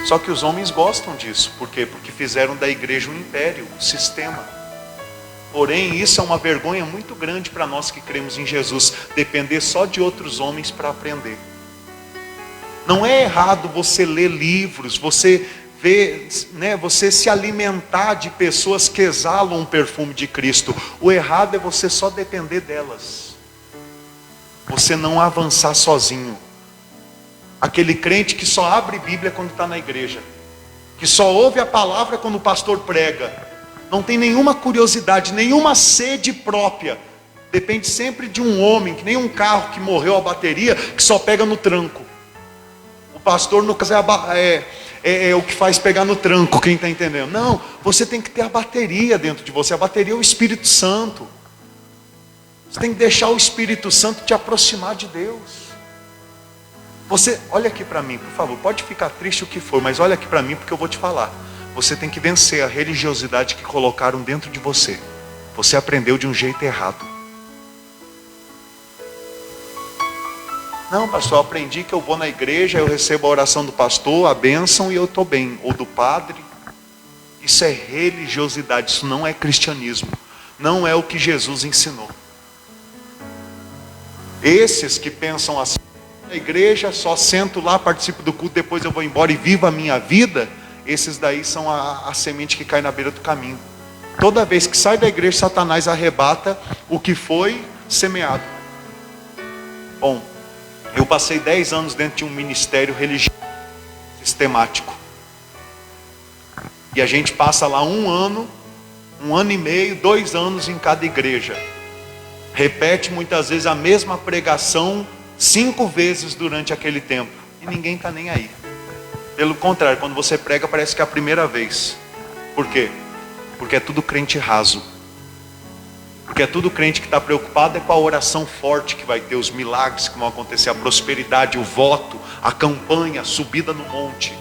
Só que os homens gostam disso. Por quê? Porque fizeram da igreja um império, um sistema. Porém, isso é uma vergonha muito grande para nós que cremos em Jesus, depender só de outros homens para aprender. Não é errado você ler livros, você ver, você se alimentar de pessoas que exalam um perfume de Cristo. O errado é você só depender delas. Você não avançar sozinho. Aquele crente que só abre Bíblia quando está na igreja, que só ouve a palavra quando o pastor prega, não tem nenhuma curiosidade, nenhuma sede própria, depende sempre de um homem, que nem um carro que morreu a bateria, que só pega no tranco. O pastor no caso é o que faz pegar no tranco, quem está entendendo? Não, você tem que ter a bateria dentro de você. A bateria é o Espírito Santo. Você tem que deixar o Espírito Santo te aproximar de Deus. Você, olha aqui para mim, por favor, pode ficar triste o que for, mas olha aqui para mim porque eu vou te falar. Você tem que vencer a religiosidade que colocaram dentro de você. Você aprendeu de um jeito errado. Não, pastor, eu aprendi que eu vou na igreja, eu recebo a oração do pastor, a bênção e eu estou bem. Ou do padre. Isso é religiosidade, isso não é cristianismo. Não é o que Jesus ensinou. Esses que pensam assim, na igreja, só sento lá, participo do culto, depois eu vou embora e vivo a minha vida. Esses daí são a semente que cai na beira do caminho. Toda vez que sai da igreja, Satanás arrebata o que foi semeado. Bom, eu passei 10 anos dentro de um ministério religioso sistemático. E a gente passa lá 1 ano e meio, 2 anos em cada igreja. Repete muitas vezes a mesma pregação 5 vezes durante aquele tempo. E ninguém está nem aí. Pelo contrário, quando você prega parece que é a primeira vez. Por quê? Porque é tudo crente raso. Porque é tudo crente que está preocupado com a oração forte que vai ter, os milagres que vão acontecer, a prosperidade, o voto, a campanha, a subida no monte.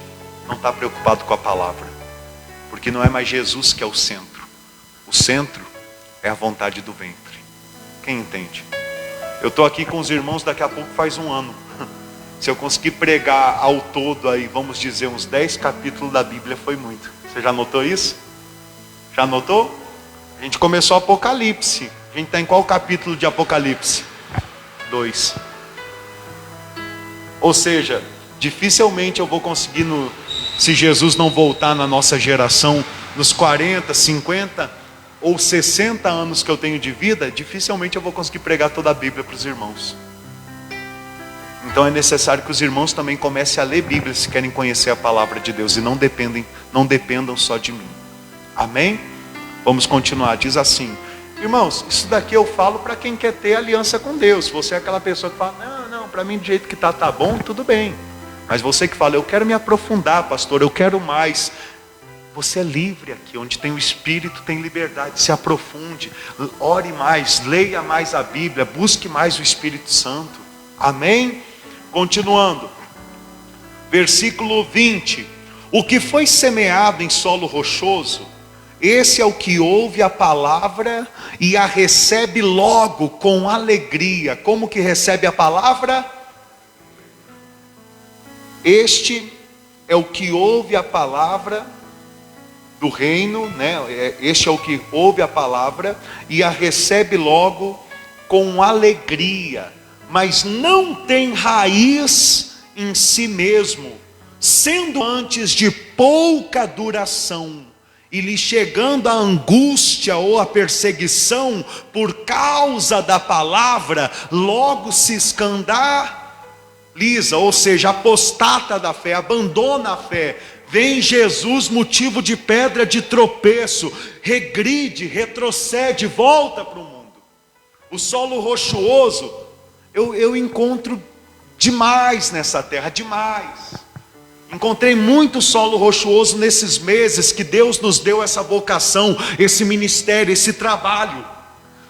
Não está preocupado com a palavra. Porque não é mais Jesus que é o centro. O centro é a vontade do ventre. Quem entende? Eu estou aqui com os irmãos daqui a pouco faz 1 ano. Se eu conseguir pregar ao todo aí, vamos dizer, uns 10 capítulos da Bíblia, foi muito. Você já notou isso? Já notou? A gente começou Apocalipse. A gente está em qual capítulo de Apocalipse? 2. Ou seja, dificilmente eu vou conseguir, se Jesus não voltar na nossa geração, nos 40, 50 ou 60 anos que eu tenho de vida, dificilmente eu vou conseguir pregar toda a Bíblia para os irmãos. Então é necessário que os irmãos também comecem a ler Bíblia se querem conhecer a palavra de Deus e não dependam só de mim. Amém? Vamos continuar. Diz assim: irmãos, isso daqui eu falo para quem quer ter aliança com Deus. Se você é aquela pessoa que fala, não, para mim do jeito que tá bom, tudo bem. Mas você que fala, eu quero me aprofundar, pastor, eu quero mais. Você é livre aqui, onde tem o Espírito tem liberdade. Se aprofunde, ore mais, leia mais a Bíblia, busque mais o Espírito Santo. Amém? Continuando, versículo 20: o que foi semeado em solo rochoso Esse é o que ouve a palavra e a recebe logo com alegria. Como que recebe a palavra? Este é o que ouve a palavra do reino, né? Este é o que ouve a palavra e a recebe logo com alegria, mas não tem raiz em si mesmo, sendo antes de pouca duração, e lhe chegando a angústia ou a perseguição por causa da palavra, logo se escandaliza, ou seja, apostata da fé, abandona a fé. Vem Jesus, motivo de pedra de tropeço, regride, retrocede, volta para o mundo. O solo rochoso, eu encontro demais nessa terra, demais. Encontrei muito solo rochoso nesses meses que Deus nos deu essa vocação, esse ministério, esse trabalho.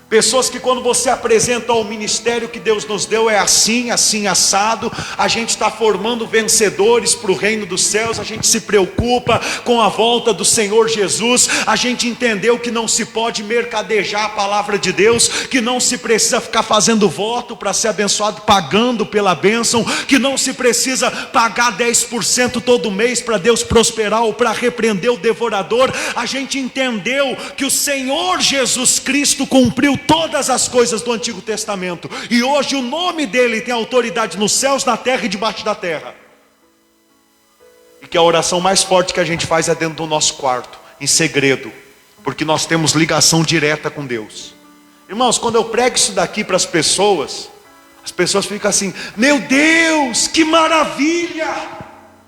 Pessoas que quando você apresenta ao ministério que Deus nos deu, é assim, assim assado. A gente está formando vencedores para o reino dos céus. A gente se preocupa com a volta do Senhor Jesus. A gente entendeu que não se pode mercadejar a palavra de Deus, que não se precisa ficar fazendo voto para ser abençoado, pagando pela bênção, que não se precisa pagar 10% todo mês para Deus prosperar ou para repreender o devorador. A gente entendeu que o Senhor Jesus Cristo cumpriu todas as coisas do Antigo Testamento, e hoje o nome dele tem autoridade nos céus, na terra e debaixo da terra, e que a oração mais forte que a gente faz é dentro do nosso quarto, em segredo, porque nós temos ligação direta com Deus. Irmãos, quando eu prego isso daqui para as pessoas ficam assim: meu Deus, que maravilha!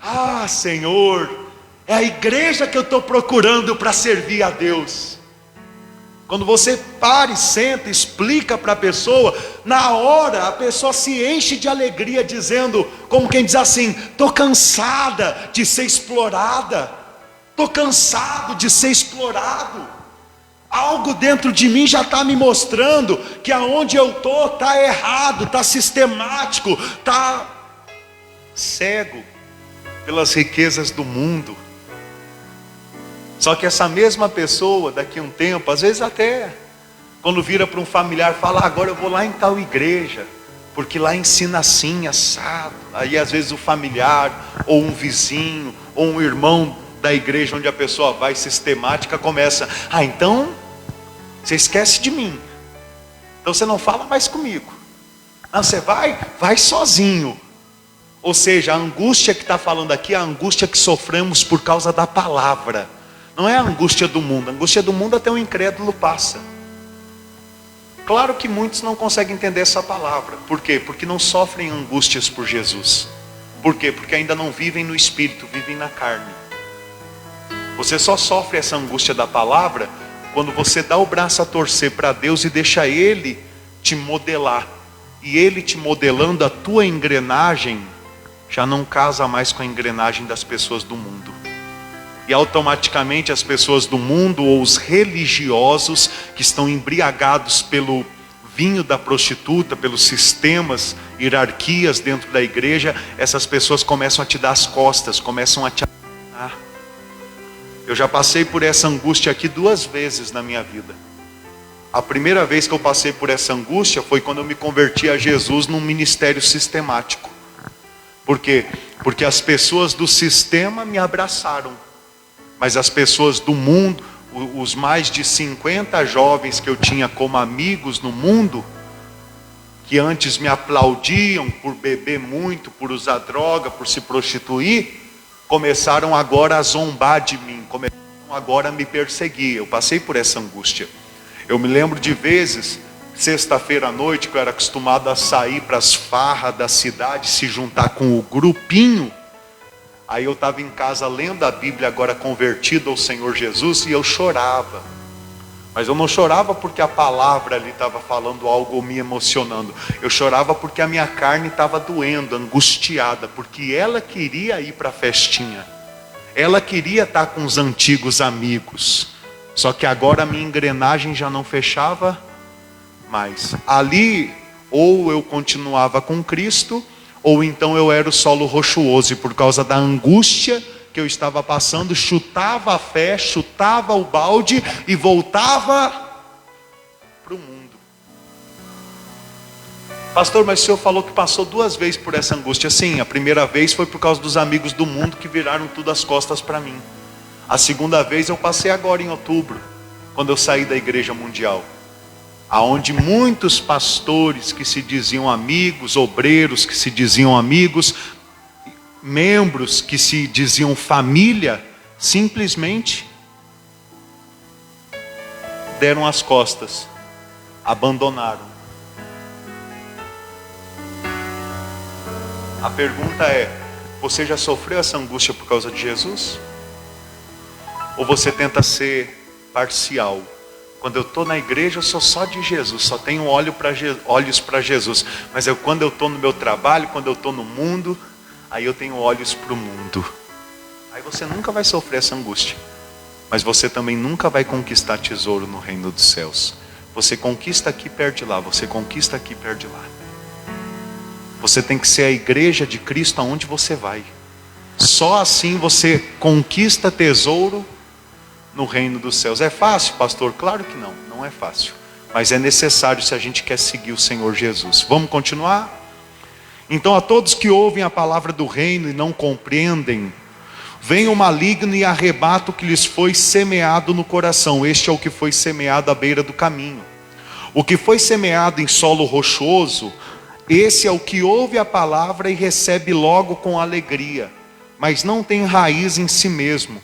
Ah, Senhor, é a igreja que eu estou procurando para servir a Deus. Quando você para e senta, explica para a pessoa, na hora a pessoa se enche de alegria, dizendo, como quem diz assim: estou cansada de ser explorada, estou cansado de ser explorado. Algo dentro de mim já está me mostrando que aonde eu estou está errado, está sistemático, está cego pelas riquezas do mundo. Só que essa mesma pessoa, daqui a um tempo, às vezes até, quando vira para um familiar, fala: agora eu vou lá em tal igreja, porque lá ensina assim, assado. Aí às vezes o familiar, ou um vizinho, ou um irmão da igreja onde a pessoa vai, sistemática, começa: ah, então, você esquece de mim. Então você não fala mais comigo. Ah, você vai sozinho. Ou seja, a angústia que está falando aqui é a angústia que sofremos por causa da palavra. Não é a angústia do mundo. A angústia do mundo até o incrédulo passa. Claro que muitos não conseguem entender essa palavra. Por quê? Porque não sofrem angústias por Jesus. Por quê? Porque ainda não vivem no Espírito, vivem na carne. Você só sofre essa angústia da palavra quando você dá o braço a torcer para Deus e deixa Ele te modelar. E Ele te modelando, a tua engrenagem já não casa mais com a engrenagem das pessoas do mundo. E automaticamente as pessoas do mundo, ou os religiosos que estão embriagados pelo vinho da prostituta, pelos sistemas, hierarquias dentro da igreja, essas pessoas começam a te dar as costas, começam a te abandonar. Eu já passei por essa angústia aqui 2 vezes na minha vida. A primeira vez que eu passei por essa angústia foi quando eu me converti a Jesus num ministério sistemático. Por quê? Porque as pessoas do sistema me abraçaram. Mas as pessoas do mundo, os mais de 50 jovens que eu tinha como amigos no mundo, que antes me aplaudiam por beber muito, por usar droga, por se prostituir, começaram agora a zombar de mim, começaram agora a me perseguir. Eu passei por essa angústia. Eu me lembro de vezes, sexta-feira à noite, que eu era acostumado a sair para as farras da cidade, se juntar com o grupinho. Aí eu estava em casa lendo a Bíblia, agora convertido ao Senhor Jesus, e eu chorava. Mas eu não chorava porque a palavra ali estava falando algo ou me emocionando. Eu chorava porque a minha carne estava doendo, angustiada, porque ela queria ir para a festinha. Ela queria estar com os antigos amigos. Só que agora a minha engrenagem já não fechava mais. Ali, ou eu continuava com Cristo, ou então eu era o solo rochoso, e por causa da angústia que eu estava passando, chutava a fé, chutava o balde e voltava para o mundo. Pastor, mas o senhor falou que passou 2 vezes por essa angústia. Sim, a primeira vez foi por causa dos amigos do mundo que viraram tudo as costas para mim. A segunda vez eu passei agora em outubro, quando eu saí da igreja mundial, aonde muitos pastores que se diziam amigos, obreiros que se diziam amigos, membros que se diziam família, simplesmente deram as costas, abandonaram. A pergunta é: você já sofreu essa angústia por causa de Jesus? Ou você tenta ser parcial? Quando eu estou na igreja eu sou só de Jesus, só tenho olhos para Jesus. Mas quando eu estou no meu trabalho, quando eu estou no mundo, aí eu tenho olhos para o mundo. Aí você nunca vai sofrer essa angústia. Mas você também nunca vai conquistar tesouro no reino dos céus. Você conquista aqui, perde lá. Você conquista aqui, perde lá. Você tem que ser a igreja de Cristo aonde você vai. Só assim você conquista tesouro no reino dos céus. É fácil, pastor? Claro que não, não é fácil. Mas é necessário se a gente quer seguir o Senhor Jesus. Vamos continuar? Então, a todos que ouvem a palavra do reino e não compreendem, vem o maligno e arrebata o que lhes foi semeado no coração. Este é o que foi semeado à beira do caminho. O que foi semeado em solo rochoso, esse é o que ouve a palavra e recebe logo com alegria, mas não tem raiz em si mesmo,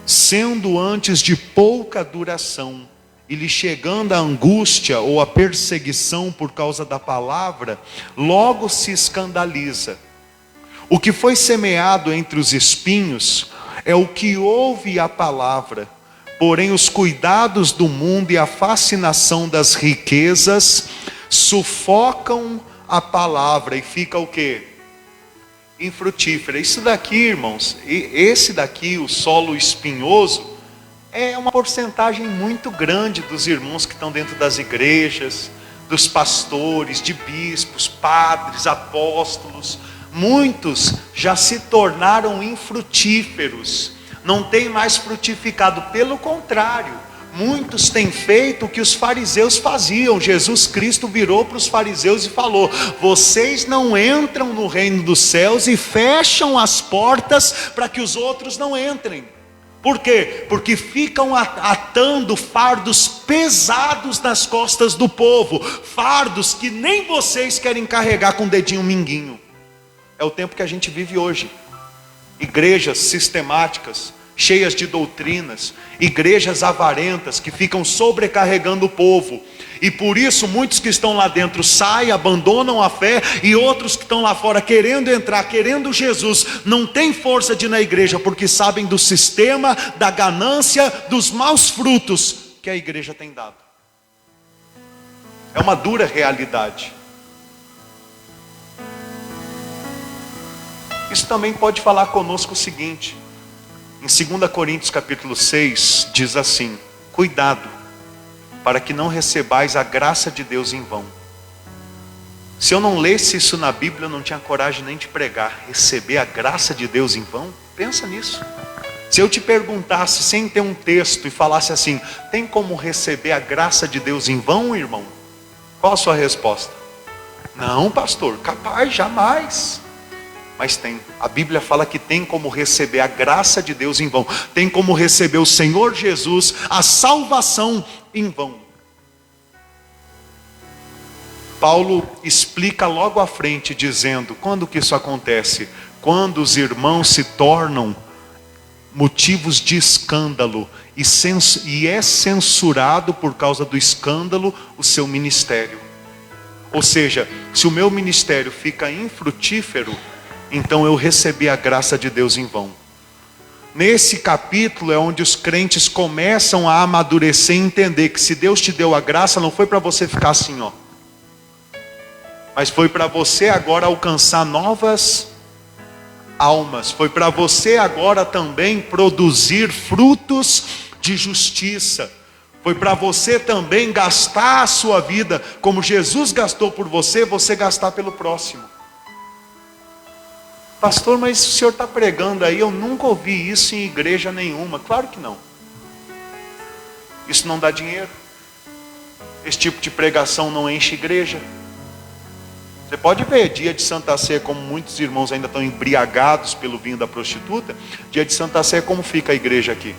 sendo antes de pouca duração, e lhe chegando a angústia ou a perseguição por causa da palavra, logo se escandaliza. O que foi semeado entre os espinhos é o que ouve a palavra, porém os cuidados do mundo e a fascinação das riquezas sufocam a palavra e fica o quê? Infrutífera. Isso daqui, irmãos, esse daqui, o solo espinhoso, é uma porcentagem muito grande dos irmãos que estão dentro das igrejas, dos pastores, de bispos, padres, apóstolos. Muitos já se tornaram infrutíferos, não tem mais frutificado, pelo contrário. Muitos têm feito o que os fariseus faziam. Jesus Cristo virou para os fariseus e falou: vocês não entram no reino dos céus e fecham as portas para que os outros não entrem. Por quê? Porque ficam atando fardos pesados nas costas do povo, fardos que nem vocês querem carregar com o dedinho minguinho. É o tempo que a gente vive hoje. Igrejas sistemáticas, cheias de doutrinas, igrejas avarentas que ficam sobrecarregando o povo, e por isso muitos que estão lá dentro saem, abandonam a fé, e outros que estão lá fora querendo entrar, querendo Jesus, não tem força de ir na igreja, porque sabem do sistema, da ganância, dos maus frutos que a igreja tem dado. É uma dura realidade. Isso também pode falar conosco o seguinte: em 2 Coríntios capítulo 6, diz assim: cuidado, para que não recebais a graça de Deus em vão. Se eu não lesse isso na Bíblia, eu não tinha coragem nem de pregar. Receber a graça de Deus em vão? Pensa nisso. Se eu te perguntasse, sem ter um texto, e falasse assim: tem como receber a graça de Deus em vão, irmão? Qual a sua resposta? Não, pastor, capaz, jamais. Mas tem, a Bíblia fala que tem como receber a graça de Deus em vão, tem como receber o Senhor Jesus, a salvação em vão. Paulo explica logo à frente dizendo, quando que isso acontece? Quando os irmãos se tornam motivos de escândalo, e é censurado por causa do escândalo o seu ministério. Ou seja, se o meu ministério fica infrutífero, então eu recebi a graça de Deus em vão. Nesse capítulo é onde os crentes começam a amadurecer e entender que se Deus te deu a graça, não foi para você ficar assim, ó, mas foi para você agora alcançar novas almas, foi para você agora também produzir frutos de justiça, foi para você também gastar a sua vida, como Jesus gastou por você, você gastar pelo próximo. Pastor, mas o senhor está pregando aí, eu nunca ouvi isso em igreja nenhuma. Claro que não. Isso não dá dinheiro. Esse tipo de pregação não enche igreja. Você pode ver, dia de Santa Ceia, como muitos irmãos ainda estão embriagados pelo vinho da prostituta, dia de Santa Ceia, como fica a igreja aqui?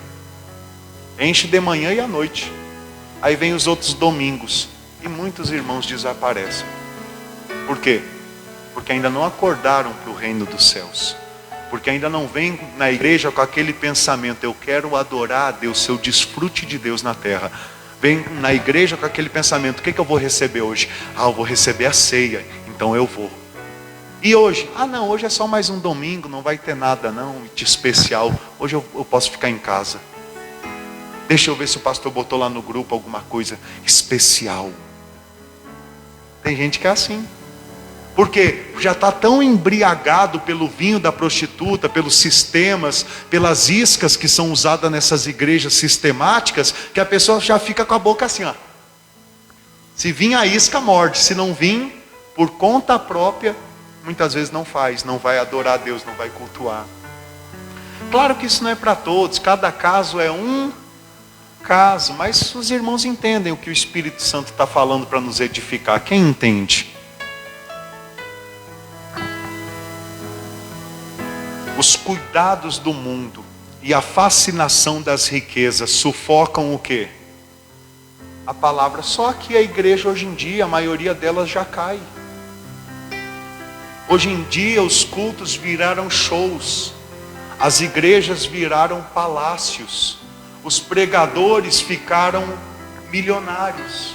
Enche de manhã e à noite. Aí vem os outros domingos, e muitos irmãos desaparecem. Por quê? Porque ainda não acordaram para o reino dos céus. Porque ainda não vêm na igreja com aquele pensamento: eu quero adorar a Deus, ser o desfrute de Deus na terra. Vem na igreja com aquele pensamento: o que eu vou receber hoje? Eu vou receber a ceia, então eu vou. E hoje? Não, hoje é só mais um domingo, não vai ter nada não de especial. Hoje eu posso ficar em casa. Deixa eu ver se o pastor botou lá no grupo alguma coisa especial. Tem gente que é assim. Porque já está tão embriagado pelo vinho da prostituta, pelos sistemas, pelas iscas que são usadas nessas igrejas sistemáticas, que a pessoa já fica com a boca assim, ó. Se vir a isca, morde. Se não vir, por conta própria, muitas vezes não faz, não vai adorar a Deus, não vai cultuar. Claro que isso não é para todos, cada caso é um caso, mas os irmãos entendem o que o Espírito Santo está falando para nos edificar. Quem entende? Os cuidados do mundo e a fascinação das riquezas sufocam o quê? A palavra. Só que a igreja hoje em dia, a maioria delas já cai. Hoje em dia os cultos viraram shows, as igrejas viraram palácios, os pregadores ficaram milionários.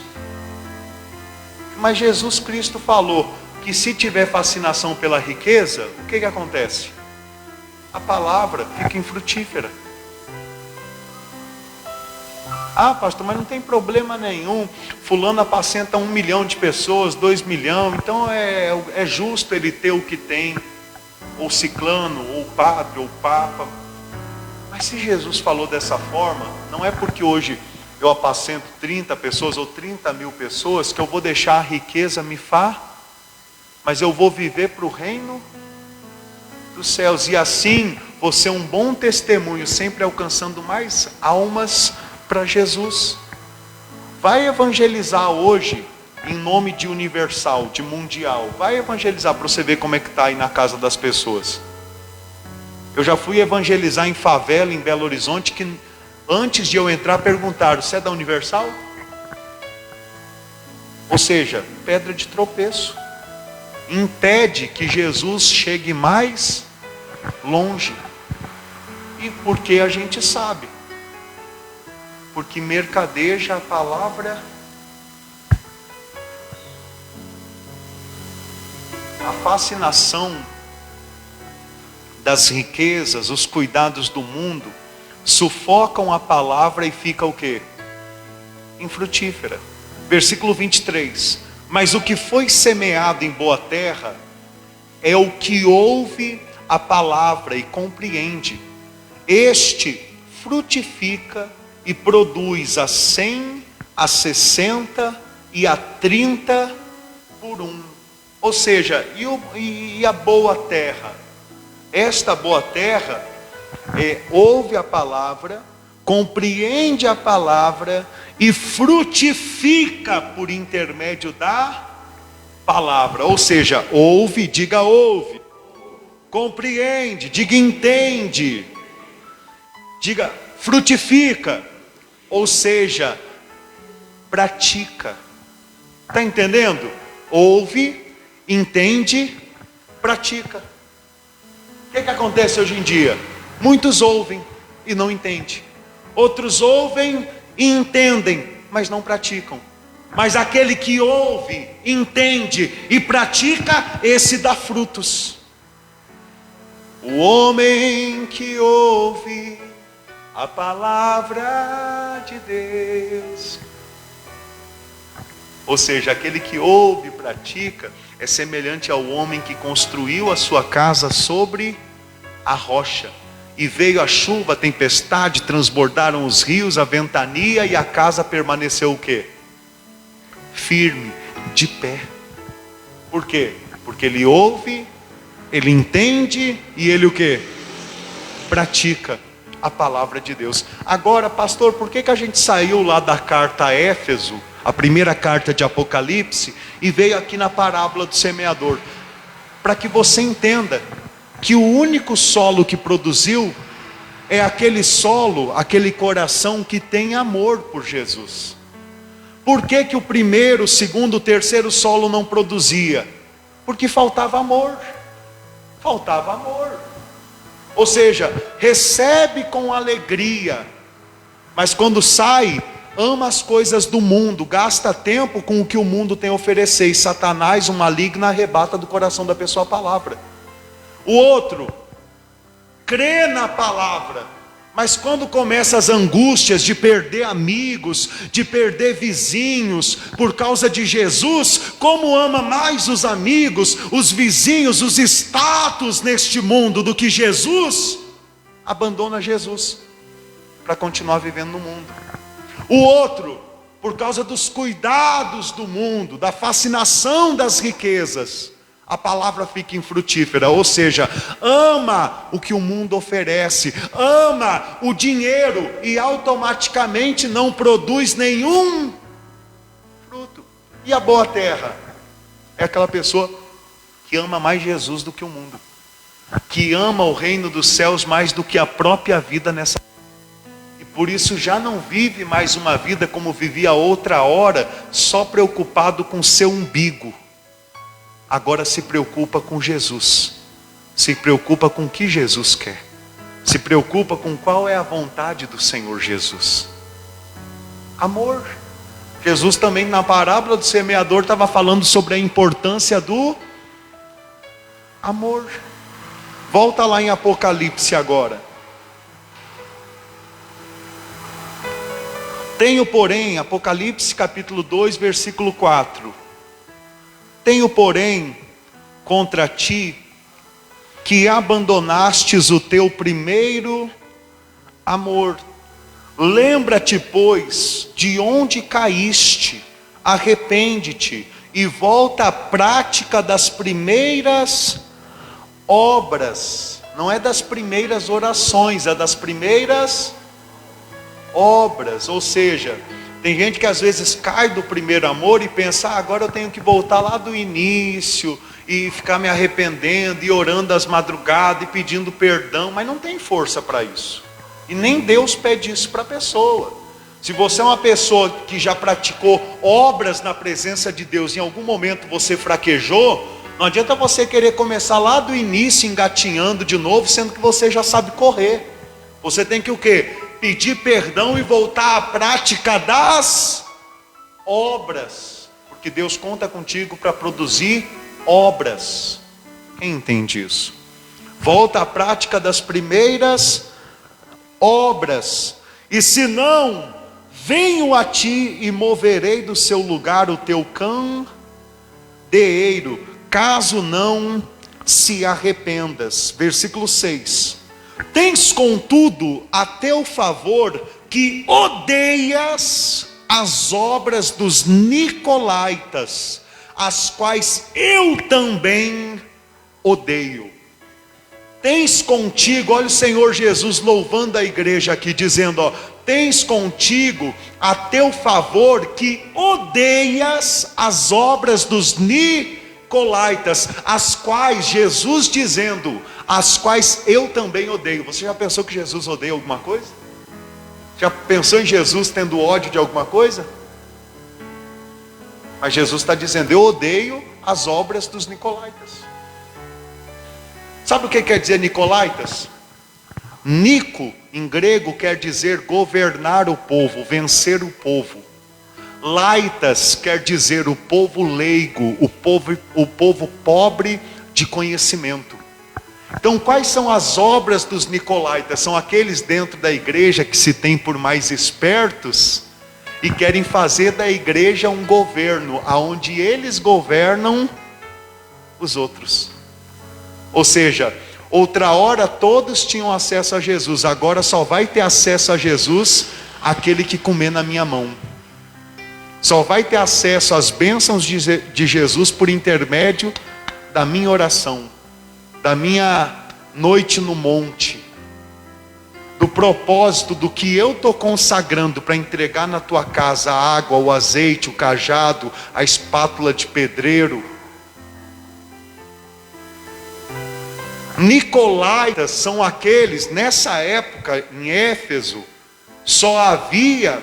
Mas Jesus Cristo falou que se tiver fascinação pela riqueza, o que acontece? A palavra fica infrutífera. Pastor, mas não tem problema nenhum. Fulano apacenta 1 milhão de pessoas, 2 milhões, então é justo ele ter o que tem. Ou ciclano, ou padre, ou papa. Mas se Jesus falou dessa forma, não é porque hoje eu apacento 30 pessoas ou 30 mil pessoas que eu vou deixar a riqueza me mas eu vou viver para o reino dos céus, e assim vou ser um bom testemunho, sempre alcançando mais almas para Jesus. Vai evangelizar hoje em nome de universal, de mundial. Vai evangelizar para você ver como é que está aí na casa das pessoas. Eu já fui evangelizar em favela em Belo Horizonte, que antes de eu entrar perguntaram: você é da Universal? Ou seja, pedra de tropeço. Impede que Jesus chegue mais longe. E porque a gente sabe, porque mercadeja a palavra, a fascinação das riquezas, os cuidados do mundo sufocam a palavra e fica o quê? Infrutífera. Versículo 23. Mas o que foi semeado em boa terra é o que ouve a palavra e compreende. Este frutifica e produz a 100, a 60 e a 30 por um. Ou seja, e a boa terra? Esta boa terra ouve a palavra, compreende a palavra e frutifica por intermédio da palavra. Ou seja, ouve, diga ouve. Compreende, diga entende. Diga frutifica. Ou seja, pratica. Está entendendo? Ouve, entende, pratica. O que acontece hoje em dia? Muitos ouvem e não entendem. Outros ouvem e entendem, mas não praticam. Mas aquele que ouve, entende e pratica, esse dá frutos. O homem que ouve a palavra de Deus. Ou seja, aquele que ouve e pratica é semelhante ao homem que construiu a sua casa sobre a rocha. E veio a chuva, a tempestade, transbordaram os rios, a ventania, e a casa permaneceu o quê? Firme, de pé. Por quê? Porque ele ouve Ele entende e ele o quê? Pratica a palavra de Deus. Agora, pastor, por que a gente saiu lá da carta a Éfeso, a primeira carta de Apocalipse, e veio aqui na parábola do semeador? Para que você entenda que o único solo que produziu é aquele solo, aquele coração que tem amor por Jesus. Por que o primeiro, o segundo, o terceiro solo não produzia? Porque faltava amor. Faltava amor. Ou seja, recebe com alegria, mas quando sai, ama as coisas do mundo, gasta tempo com o que o mundo tem a oferecer, e Satanás, o maligno, arrebata do coração da pessoa a palavra. O outro crê na palavra, mas quando começa as angústias de perder amigos, de perder vizinhos, por causa de Jesus, como ama mais os amigos, os vizinhos, os status neste mundo do que Jesus, abandona Jesus, para continuar vivendo no mundo. O outro, por causa dos cuidados do mundo, da fascinação das riquezas, a palavra fica infrutífera, ou seja, ama o que o mundo oferece, ama o dinheiro e automaticamente não produz nenhum fruto. E a boa terra é aquela pessoa que ama mais Jesus do que o mundo, que ama o reino dos céus mais do que a própria vida nessa vida. E por isso já não vive mais uma vida como vivia outra hora, só preocupado com seu umbigo. Agora se preocupa com Jesus, se preocupa com o que Jesus quer, se preocupa com qual é a vontade do Senhor Jesus. Amor. Jesus também na parábola do semeador estava falando sobre a importância do amor. Volta lá em Apocalipse agora. Tenho porém, Apocalipse capítulo 2 versículo 4. Tenho, porém, contra ti, que abandonastes o teu primeiro amor. Lembra-te, pois, de onde caíste, arrepende-te, e volta à prática das primeiras obras. Não é das primeiras orações, é das primeiras obras. Ou seja, tem gente que às vezes cai do primeiro amor e pensa, agora eu tenho que voltar lá do início e ficar me arrependendo e orando às madrugadas e pedindo perdão, mas não tem força para isso. E nem Deus pede isso para a pessoa. Se você é uma pessoa que já praticou obras na presença de Deus, em algum momento você fraquejou, não adianta você querer começar lá do início engatinhando de novo, sendo que você já sabe correr. Você tem que o quê? Pedir perdão e voltar à prática das obras, porque Deus conta contigo para produzir obras. Quem entende isso? Volta à prática das primeiras obras. E se não, venho a ti e moverei do seu lugar o teu candeeiro, caso não se arrependas. Versículo 6. Tens contudo a teu favor que odeias as obras dos nicolaítas, as quais eu também odeio. Tens contigo, olha o Senhor Jesus louvando a igreja aqui, dizendo, ó, tens contigo a teu favor que odeias as obras dos nicolaítas, as quais Jesus dizendo, as quais eu também odeio. Você já pensou que Jesus odeia alguma coisa? Já pensou em Jesus tendo ódio de alguma coisa? Mas Jesus está dizendo, eu odeio as obras dos nicolaítas. Sabe o que quer dizer nicolaítas? Nico, em grego, quer dizer governar o povo, vencer o povo. Laitas quer dizer o povo leigo, o povo pobre de conhecimento. Então, quais são as obras dos nicolaítas? São aqueles dentro da igreja que se tem por mais espertos e querem fazer da igreja um governo, aonde eles governam os outros. Ou seja, outra hora todos tinham acesso a Jesus, agora só vai ter acesso a Jesus aquele que comer na minha mão. Só vai ter acesso às bênçãos de Jesus por intermédio da minha oração. da minha noite no monte, do propósito do que eu estou consagrando para entregar na tua casa a água, o azeite, o cajado, a espátula de pedreiro. Nicolaítas são aqueles, nessa época em Éfeso, só havia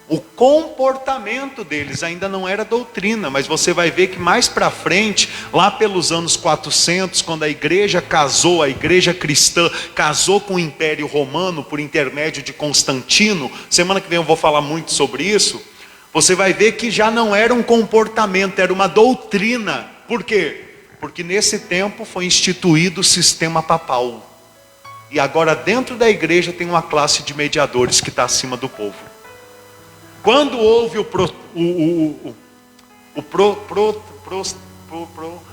o comportamento deles, ainda não era doutrina, mas você vai ver que mais para frente, lá pelos anos 400, quando a igreja casou, a igreja cristã casou com o Império Romano por intermédio de Constantino, semana que vem eu vou falar muito sobre isso, você vai ver que já não era um comportamento, era uma doutrina. Por quê? Porque nesse tempo foi instituído o sistema papal, e agora dentro da igreja tem uma classe de mediadores que está acima do povo. Quando houve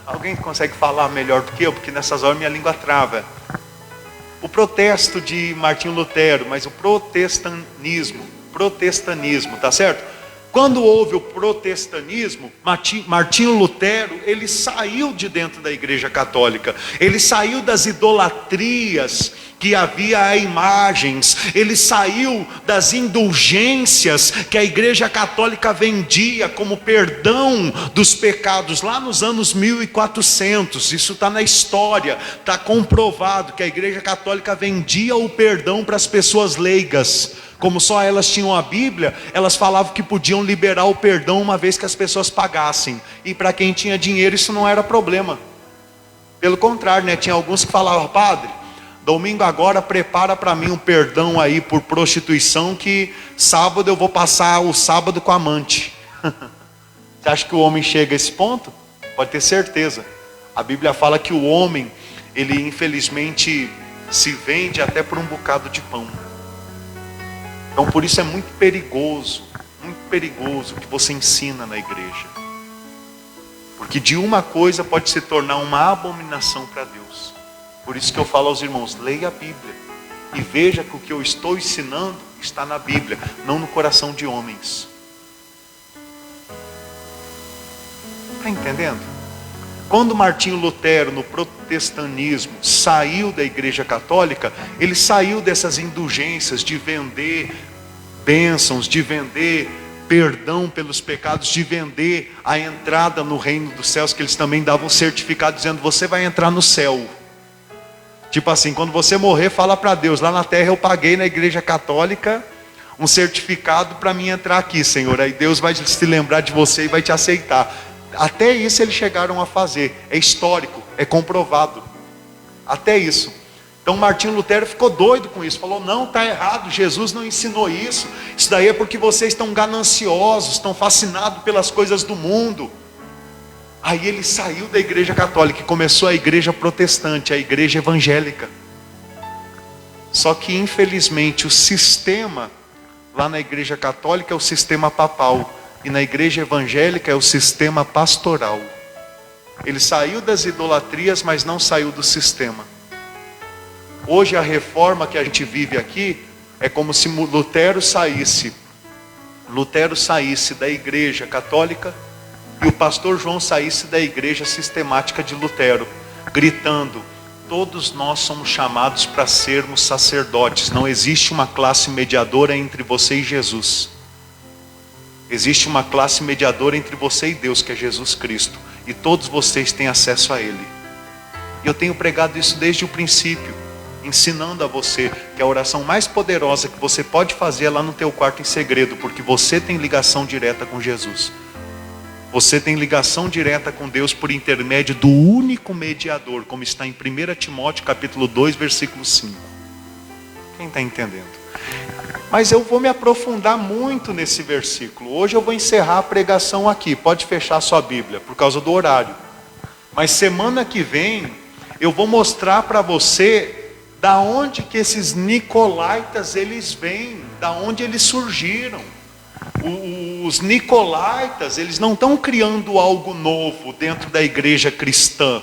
alguém consegue falar melhor do que eu, porque nessas horas minha língua trava. O protesto de Martinho Lutero, mas o protestanismo, tá certo? Quando houve o protestanismo, Martinho Lutero, ele saiu de dentro da igreja católica, ele saiu das idolatrias que havia a imagens, ele saiu das indulgências que a igreja católica vendia como perdão dos pecados, lá nos anos 1400, isso está na história, está comprovado que a igreja católica vendia o perdão para as pessoas leigas. Como só elas tinham a Bíblia, elas falavam que podiam liberar o perdão uma vez que as pessoas pagassem. E para quem tinha dinheiro isso não era problema. Pelo contrário, né? Tinha alguns que falavam: padre, domingo agora prepara para mim um perdão aí por prostituição, que sábado eu vou passar o sábado com a amante. Você acha que o homem chega a esse ponto? Pode ter certeza. A Bíblia fala que o homem, ele infelizmente se vende até por um bocado de pão. Então por isso é muito perigoso o que você ensina na igreja. Porque de uma coisa pode se tornar uma abominação para Deus. Por isso que eu falo aos irmãos, leia a Bíblia e veja que o que eu estou ensinando está na Bíblia, não no coração de homens. Está entendendo? Quando Martinho Lutero, no protestantismo, saiu da igreja católica, ele saiu dessas indulgências de vender bênçãos, de vender perdão pelos pecados, de vender a entrada no reino dos céus, que eles também davam certificado dizendo: você vai entrar no céu. Tipo assim, quando você morrer, fala para Deus: lá na terra eu paguei na igreja católica um certificado para mim entrar aqui, Senhor. Aí Deus vai se lembrar de você e vai te aceitar. Até isso eles chegaram a fazer, é histórico, é comprovado, até isso. Então Martinho Lutero ficou doido com isso, falou: não, está errado, Jesus não ensinou isso, isso daí é porque vocês estão gananciosos, estão fascinados pelas coisas do mundo. Aí ele saiu da igreja católica e começou a igreja protestante, a igreja evangélica. Só que infelizmente o sistema lá na igreja católica é o sistema papal, e na igreja evangélica é o sistema pastoral. Ele saiu das idolatrias, mas não saiu do sistema. Hoje a reforma que a gente vive aqui é como se Lutero saísse da igreja católica e o pastor João saísse da igreja sistemática de Lutero, gritando: todos nós somos chamados para sermos sacerdotes. Não existe uma classe mediadora entre você e Jesus. Existe uma classe mediadora entre você e Deus, que é Jesus Cristo. E todos vocês têm acesso a Ele. E eu tenho pregado isso desde o princípio, ensinando a você que a oração mais poderosa que você pode fazer é lá no teu quarto em segredo, porque você tem ligação direta com Jesus. Você tem ligação direta com Deus por intermédio do único mediador, como está em 1 Timóteo capítulo 2, versículo 5. Quem está entendendo? Mas eu vou me aprofundar muito nesse versículo. Hoje eu vou encerrar a pregação aqui. Pode fechar sua Bíblia, por causa do horário. Mas semana que vem, eu vou mostrar para você da onde que esses nicolaítas eles vêm, da onde eles surgiram. Os nicolaítas, eles não estão criando algo novo dentro da igreja cristã.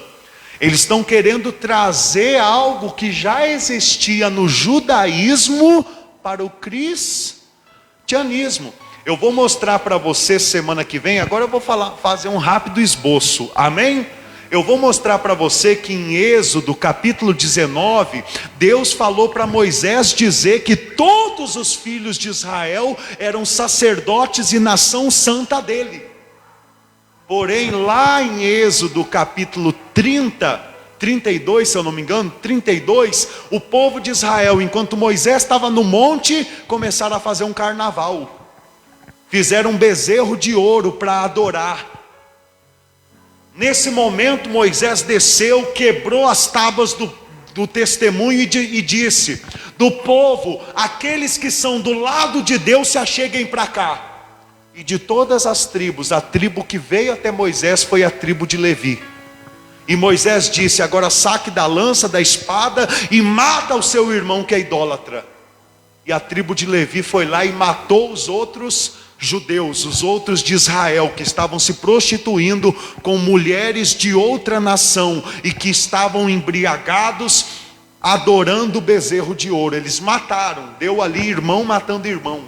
Eles estão querendo trazer algo que já existia no judaísmo para o cristianismo. Eu vou mostrar para você semana que vem. Agora eu vou fazer um rápido esboço, amém? Eu vou mostrar para você que em Êxodo capítulo 19, Deus falou para Moisés dizer que todos os filhos de Israel eram sacerdotes e nação santa dele. Porém lá em Êxodo capítulo 32, se eu não me engano, 32, o povo de Israel, enquanto Moisés estava no monte, começaram a fazer um carnaval. Fizeram um bezerro de ouro para adorar. Nesse momento Moisés desceu, quebrou as tábuas do testemunho e disse: do povo, aqueles que são do lado de Deus se acheguem para cá. E de todas as tribos, a tribo que veio até Moisés foi a tribo de Levi. E Moisés disse: agora saque da lança, da espada e mata o seu irmão que é idólatra. E a tribo de Levi foi lá e matou os outros judeus, os outros de Israel, que estavam se prostituindo com mulheres de outra nação e que estavam embriagados, adorando o bezerro de ouro. Eles mataram, deu ali irmão matando irmão,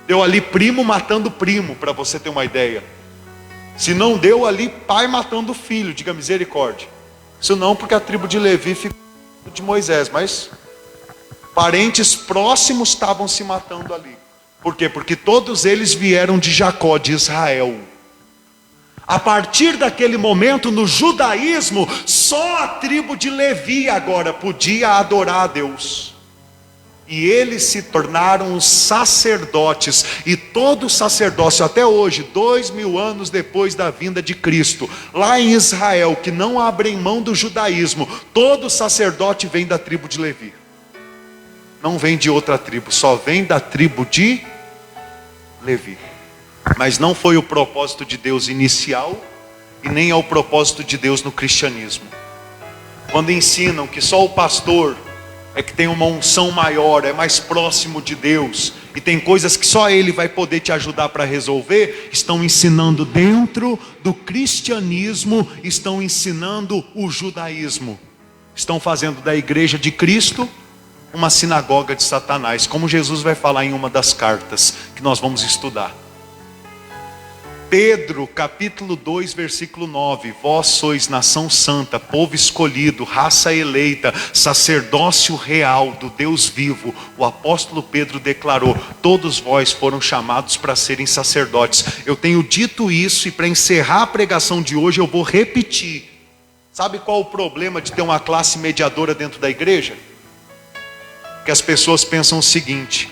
deu ali primo matando primo, para você ter uma ideia. Se não deu ali pai matando filho, diga misericórdia. Isso não, porque a tribo de Levi ficou de Moisés, mas parentes próximos estavam se matando ali. Por quê? Porque todos eles vieram de Jacó, de Israel. A partir daquele momento, no judaísmo, só a tribo de Levi agora podia adorar a Deus. E eles se tornaram os sacerdotes. E todo sacerdócio até hoje, 2000 anos depois da vinda de Cristo, lá em Israel, que não abrem mão do judaísmo, todo sacerdote vem da tribo de Levi. Não vem de outra tribo, só vem da tribo de Levi. Mas não foi o propósito de Deus inicial, e nem é o propósito de Deus no cristianismo. Quando ensinam que só o pastor é que tem uma unção maior, é mais próximo de Deus, e tem coisas que só ele vai poder te ajudar para resolver, estão ensinando dentro do cristianismo, estão ensinando o judaísmo. Estão fazendo da igreja de Cristo uma sinagoga de Satanás, como Jesus vai falar em uma das cartas que nós vamos estudar. Pedro, capítulo 2, versículo 9: vós sois nação santa, povo escolhido, raça eleita, sacerdócio real do Deus vivo. O apóstolo Pedro declarou: todos vós foram chamados para serem sacerdotes. Eu tenho dito isso, e para encerrar a pregação de hoje eu vou repetir. Sabe qual o problema de ter uma classe mediadora dentro da igreja? Que as pessoas pensam o seguinte: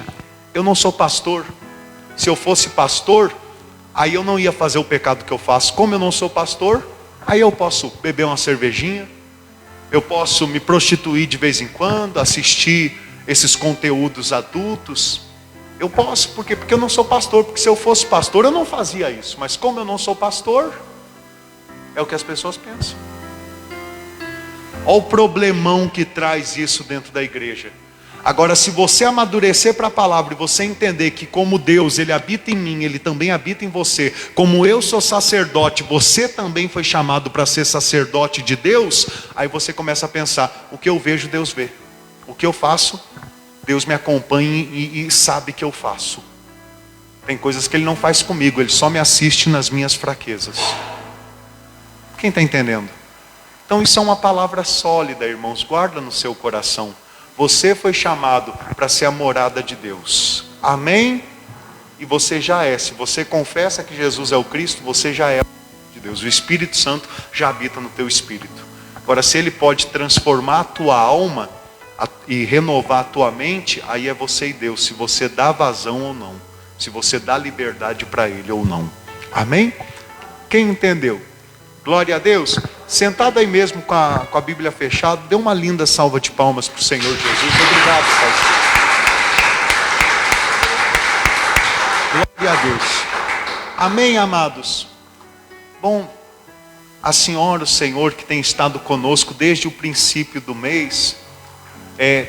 eu não sou pastor. Se eu fosse pastor, aí eu não ia fazer o pecado que eu faço. Como eu não sou pastor, aí eu posso beber uma cervejinha, eu posso me prostituir de vez em quando, assistir esses conteúdos adultos. Eu posso, porque eu não sou pastor. Porque se eu fosse pastor eu não fazia isso. Mas como eu não sou pastor, é o que as pessoas pensam. Olha o problemão que traz isso dentro da igreja. Agora, se você amadurecer para a palavra e você entender que como Deus, Ele habita em mim, Ele também habita em você. Como eu sou sacerdote, você também foi chamado para ser sacerdote de Deus. Aí você começa a pensar: o que eu vejo, Deus vê. O que eu faço, Deus me acompanha e sabe que eu faço. Tem coisas que Ele não faz comigo, Ele só me assiste nas minhas fraquezas. Quem está entendendo? Então isso é uma palavra sólida, irmãos. Guarda no seu coração. Você foi chamado para ser a morada de Deus. Amém? E você já é. Se você confessa que Jesus é o Cristo, você já é de Deus. O Espírito Santo já habita no teu espírito. Agora, se Ele pode transformar a tua alma e renovar a tua mente, aí é você e Deus. Se você dá vazão ou não. Se você dá liberdade para Ele ou não. Amém? Quem entendeu? Glória a Deus. Sentado aí mesmo com a Bíblia fechada, dê uma linda salva de palmas para o Senhor Jesus. Obrigado, Pai. Glória a Deus. Amém, amados. Bom, a senhora, o Senhor, que tem estado conosco desde o princípio do mês,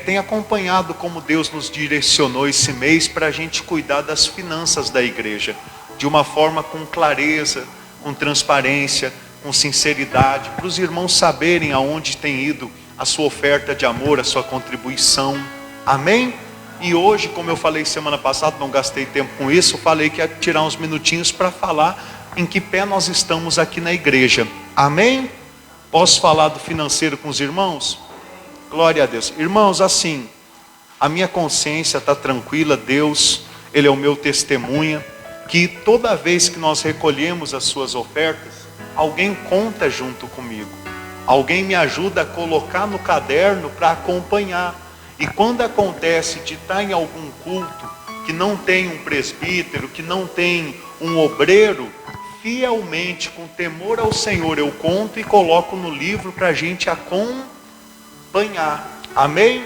tem acompanhado como Deus nos direcionou esse mês para a gente cuidar das finanças da igreja, de uma forma com clareza, com transparência, com sinceridade, para os irmãos saberem aonde tem ido a sua oferta de amor, a sua contribuição. Amém? E hoje, como eu falei semana passada, não gastei tempo com isso, eu falei que ia tirar uns minutinhos para falar em que pé nós estamos aqui na igreja. Amém? Posso falar do financeiro com os irmãos? Glória a Deus. Irmãos, assim, a minha consciência está tranquila. Deus, Ele é o meu testemunha, que toda vez que nós recolhemos as suas ofertas, alguém conta junto comigo. Alguém me ajuda a colocar no caderno para acompanhar. E quando acontece de estar em algum culto que não tem um presbítero, que não tem um obreiro, fielmente, com temor ao Senhor, eu conto e coloco no livro para a gente acompanhar. Amém?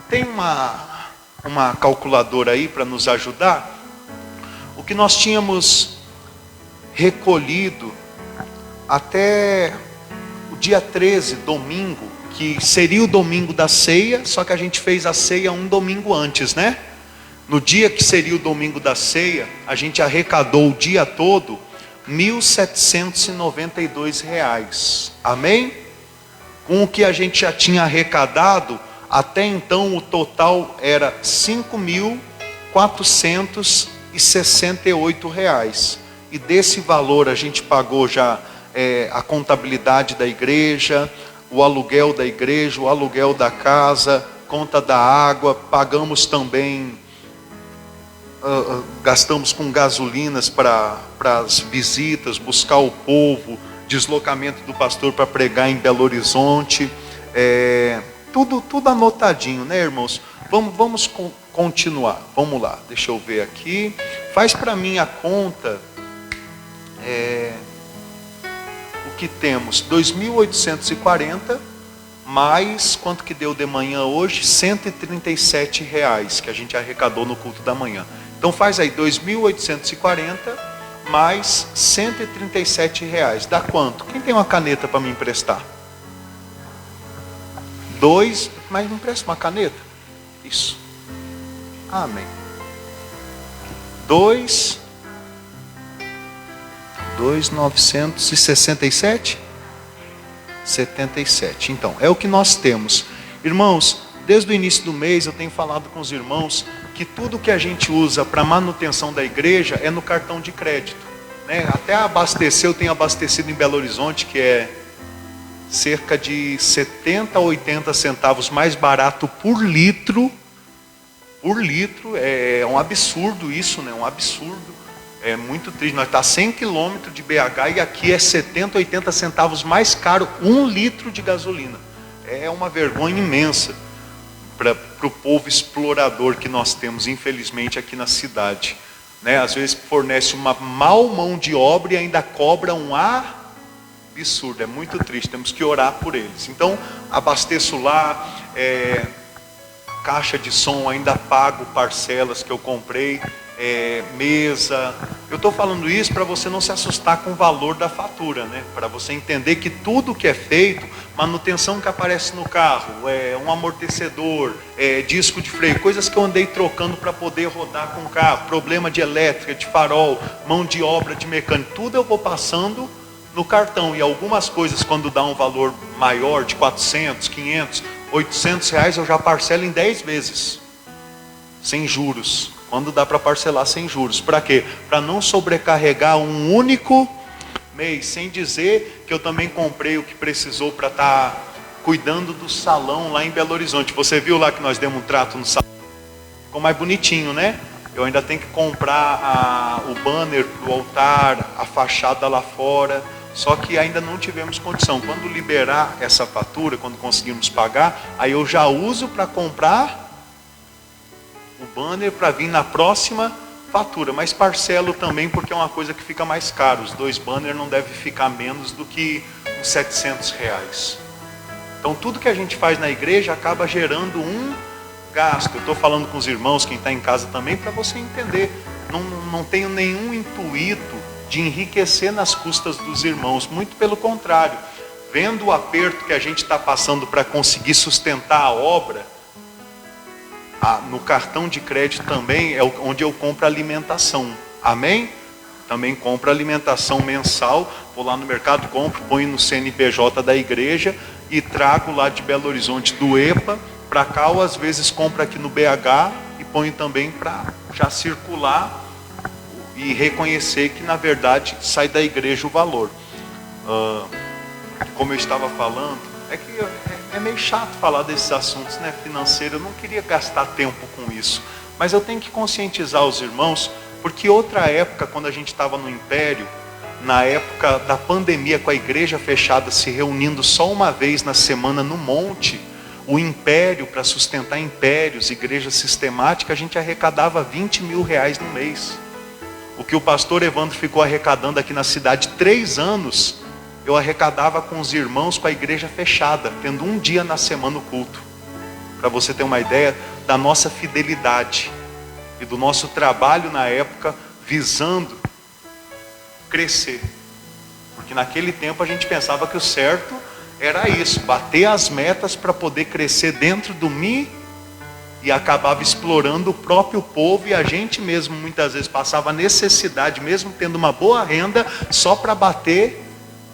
Tem uma calculadora aí para nos ajudar? O que nós tínhamos recolhido até o dia 13, domingo, que seria o domingo da ceia, só que a gente fez a ceia um domingo antes, né? No dia que seria o domingo da ceia, a gente arrecadou o dia todo R$1.792. Amém? Com o que a gente já tinha arrecadado, até então o total era R$5.468. E desse valor a gente pagou já a contabilidade da igreja, o aluguel da igreja, o aluguel da casa, conta da água, pagamos também, gastamos com gasolinas para as visitas, buscar o povo, deslocamento do pastor para pregar em Belo Horizonte, tudo anotadinho, né, irmãos? Vamos continuar, vamos lá, deixa eu ver aqui, faz para mim a conta, o que temos, 2.840, mais, quanto que deu de manhã hoje? R$137, que a gente arrecadou no culto da manhã. Então faz aí 2.840 mais R$137. Dá quanto? Quem tem uma caneta para me emprestar? Mas me empresta uma caneta? Isso. Amém. 2.967? 77. Então, é o que nós temos. Irmãos, desde o início do mês eu tenho falado com os irmãos que tudo que a gente usa para manutenção da igreja é no cartão de crédito, né? Até abastecer, eu tenho abastecido em Belo Horizonte, que é cerca de 70 a 80 centavos mais barato por litro. Por litro, é um absurdo isso, né? Um absurdo. É muito triste. Nós estamos a 100 quilômetros de BH e aqui é 70, 80 centavos mais caro 1 litro de gasolina. É uma vergonha imensa para o povo explorador que nós temos, infelizmente, aqui na cidade, né? Às vezes fornece uma mal mão de obra e ainda cobra um absurdo. É muito triste, temos que orar por eles. Então, abasteço lá, caixa de som, ainda pago parcelas que eu comprei, mesa. Eu estou falando isso para você não se assustar com o valor da fatura, né? Para você entender que tudo que é feito, manutenção que aparece no carro, um amortecedor, disco de freio, coisas que eu andei trocando para poder rodar com o carro, problema de elétrica, de farol, mão de obra, de mecânico, tudo eu vou passando no cartão. E algumas coisas, quando dá um valor maior de 400, 500, 800 reais, eu já parcelo em 10 vezes, sem juros. Quando dá para parcelar sem juros. Para quê? Para não sobrecarregar um único mês. Sem dizer que eu também comprei o que precisou para estar cuidando do salão lá em Belo Horizonte. Você viu lá que nós demos um trato no salão? Ficou mais bonitinho, né? Eu ainda tenho que comprar o banner para o altar, a fachada lá fora. Só que ainda não tivemos condição. Quando liberar essa fatura, quando conseguirmos pagar, aí eu já uso para comprar o banner para vir na próxima fatura, mas parcelo também porque é uma coisa que fica mais caro. Os 2 banners não devem ficar menos do que uns 700 reais. Então tudo que a gente faz na igreja acaba gerando um gasto. Eu estou falando com os irmãos, quem está em casa também, para você entender. Não tenho nenhum intuito de enriquecer nas custas dos irmãos, muito pelo contrário. Vendo o aperto que a gente está passando para conseguir sustentar a obra, no cartão de crédito também é onde eu compro alimentação. Amém? Também compro alimentação mensal. Vou lá no mercado, compro, ponho no CNPJ da igreja e trago lá de Belo Horizonte do EPA para cá, ou às vezes compro aqui no BH e ponho também para já circular e reconhecer que na verdade sai da igreja o valor. como eu estava falando, é que é meio chato falar desses assuntos, né, financeiro. Eu não queria gastar tempo com isso, mas eu tenho que conscientizar os irmãos, porque outra época, quando a gente estava no Império, na época da pandemia, com a igreja fechada, se reunindo só uma vez na semana no monte, o Império, para sustentar impérios, igreja sistemática, a gente arrecadava 20 mil reais no mês. O que o pastor Evandro ficou arrecadando aqui na cidade 3 anos, eu arrecadava com os irmãos com a igreja fechada, tendo um dia na semana o culto. Para você ter uma ideia da nossa fidelidade e do nosso trabalho na época, visando crescer. Porque naquele tempo a gente pensava que o certo era isso, bater as metas para poder crescer dentro do mim, e acabava explorando o próprio povo, e a gente mesmo muitas vezes passava necessidade, mesmo tendo uma boa renda, só para bater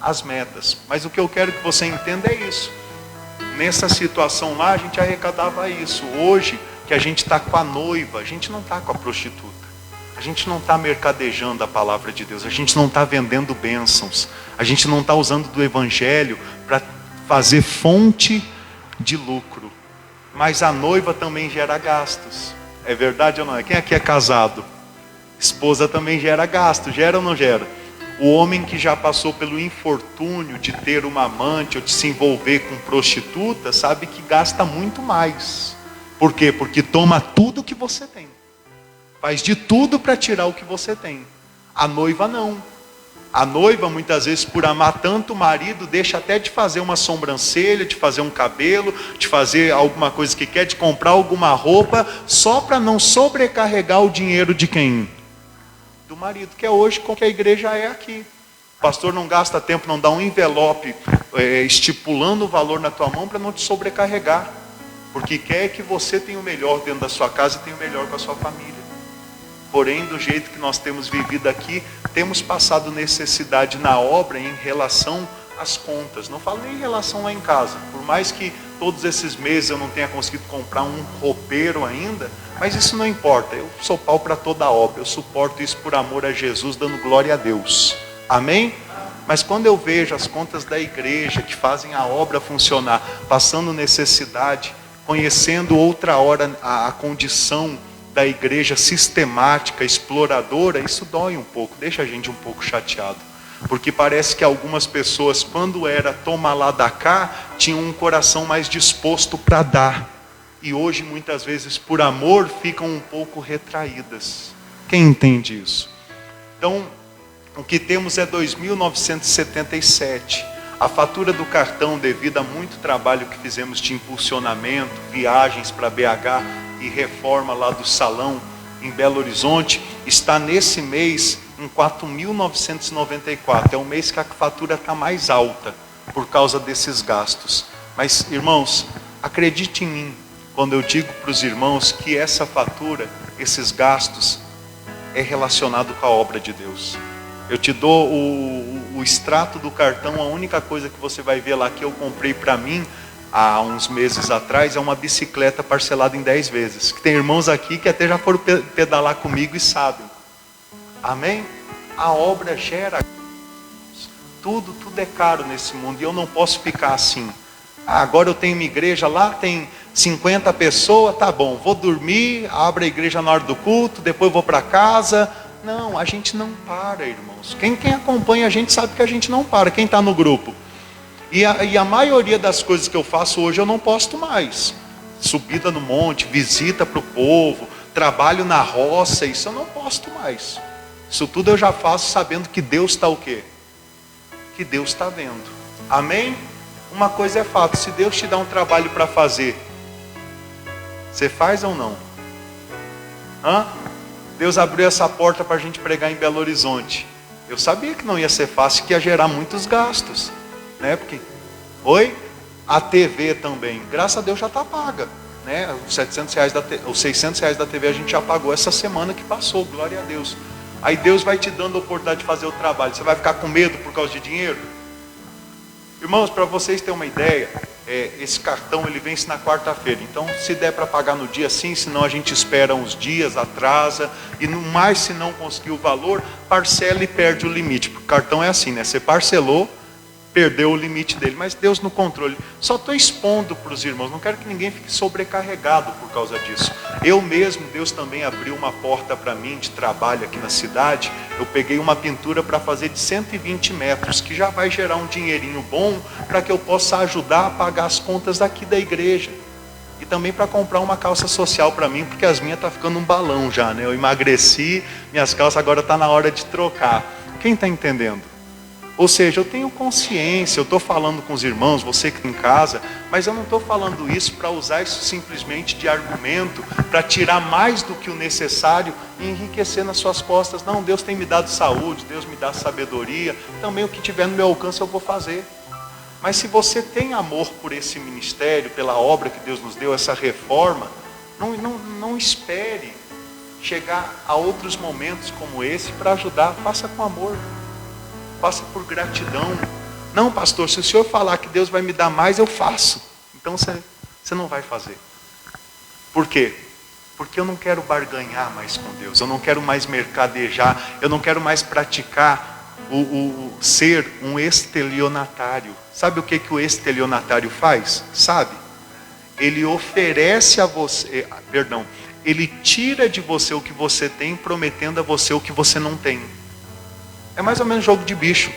as metas. Mas o que eu quero que você entenda é isso. Nessa situação lá a gente arrecadava isso. Hoje que a gente está com a noiva, a gente não está com a prostituta, a gente não está mercadejando a palavra de Deus, a gente não está vendendo bênçãos, a gente não está usando do evangelho para fazer fonte de lucro. Mas a noiva também gera gastos. É verdade ou não é? Quem aqui é casado? Esposa também gera gasto. Gera ou não gera? O homem que já passou pelo infortúnio de ter uma amante ou de se envolver com prostituta, sabe que gasta muito mais. Por quê? Porque toma tudo que você tem. Faz de tudo para tirar o que você tem. A noiva não. A noiva, muitas vezes, por amar tanto o marido, deixa até de fazer uma sobrancelha, de fazer um cabelo, de fazer alguma coisa que quer, de comprar alguma roupa, só para não sobrecarregar o dinheiro de quem? Do marido, que é hoje como que a igreja é aqui. O pastor não gasta tempo, não dá um envelope estipulando o valor na tua mão para não te sobrecarregar. Porque quer que você tenha o melhor dentro da sua casa e tenha o melhor com a sua família. Porém, do jeito que nós temos vivido aqui, temos passado necessidade na obra em relação às contas. Não falo nem em relação lá em casa. Por mais que todos esses meses eu não tenha conseguido comprar um roupeiro ainda, mas isso não importa. Eu sou pau para toda a obra. Eu suporto isso por amor a Jesus, dando glória a Deus. Amém? Mas quando eu vejo as contas da igreja que fazem a obra funcionar, passando necessidade, conhecendo outra hora a condição da igreja sistemática, exploradora, isso dói um pouco, deixa a gente um pouco chateado. Porque parece que algumas pessoas, quando era toma lá da cá, tinham um coração mais disposto para dar. E hoje, muitas vezes, por amor, ficam um pouco retraídas. Quem entende isso? Então, o que temos é 2.977. A fatura do cartão, devido a muito trabalho que fizemos de impulsionamento, viagens para BH e reforma lá do salão em Belo Horizonte, está nesse mês em 4.994. É o mês que a fatura está mais alta por causa desses gastos. Mas, irmãos, acredite em mim quando eu digo para os irmãos que essa fatura, esses gastos, é relacionado com a obra de Deus. Eu te dou o extrato do cartão. A única coisa que você vai ver lá que eu comprei para mim há uns meses atrás é uma bicicleta parcelada em 10 vezes. Que tem irmãos aqui que até já foram pedalar comigo e sabem. Amém? A obra gera. Tudo é caro nesse mundo. E eu não posso ficar assim. Agora eu tenho uma igreja lá, tem 50 pessoas, tá bom, vou dormir, abro a igreja na hora do culto, depois vou para casa. Não, a gente não para, irmãos. Quem acompanha a gente sabe que a gente não para. Quem está no grupo? E a maioria das coisas que eu faço hoje eu não posto mais. Subida no monte, visita para o povo, trabalho na roça, isso eu não posto mais. Isso tudo eu já faço sabendo que Deus está o quê? Que Deus está vendo. Amém? Uma coisa é fato, se Deus te dá um trabalho para fazer, você faz ou não? Deus abriu essa porta para a gente pregar em Belo Horizonte. Eu sabia que não ia ser fácil, que ia gerar muitos gastos. Né? Porque, a TV também, graças a Deus já está paga, né? Os 700 reais os 600 reais da TV a gente já pagou essa semana que passou, glória a Deus. Aí Deus vai te dando a oportunidade de fazer o trabalho. Você vai ficar com medo por causa de dinheiro? Irmãos, para vocês terem uma ideia, esse cartão ele vence na quarta-feira. Então, se der para pagar no dia, sim, senão a gente espera uns dias, atrasa. E no mais, se não conseguir o valor, parcela e perde o limite. Porque o cartão é assim, né? Você parcelou, perdeu o limite dele, mas Deus no controle. Só estou expondo para os irmãos, não quero que ninguém fique sobrecarregado por causa disso. Eu mesmo, Deus também abriu uma porta para mim de trabalho aqui na cidade. Eu peguei uma pintura para fazer de 120 metros, que já vai gerar um dinheirinho bom, para que eu possa ajudar a pagar as contas daqui da igreja. E também para comprar uma calça social para mim, porque as minhas estão ficando um balão já, né? Eu emagreci, minhas calças agora está na hora de trocar. Quem está entendendo? Ou seja, eu tenho consciência, eu estou falando com os irmãos, você que está em casa, mas eu não estou falando isso para usar isso simplesmente de argumento, para tirar mais do que o necessário e enriquecer nas suas costas. Não, Deus tem me dado saúde, Deus me dá sabedoria, também o que tiver no meu alcance eu vou fazer. Mas se você tem amor por esse ministério, pela obra que Deus nos deu, essa reforma, não espere chegar a outros momentos como esse para ajudar, faça com amor. Faça por gratidão. Não, pastor, se o senhor falar que Deus vai me dar mais, eu faço. Então você não vai fazer. Por quê? Porque eu não quero barganhar mais com Deus. Eu não quero mais mercadejar. Eu não quero mais praticar ser um estelionatário. Sabe o que o estelionatário faz? Sabe? Ele oferece a você, ele tira de você o que você tem, prometendo a você o que você não tem. É mais ou menos jogo de bicho.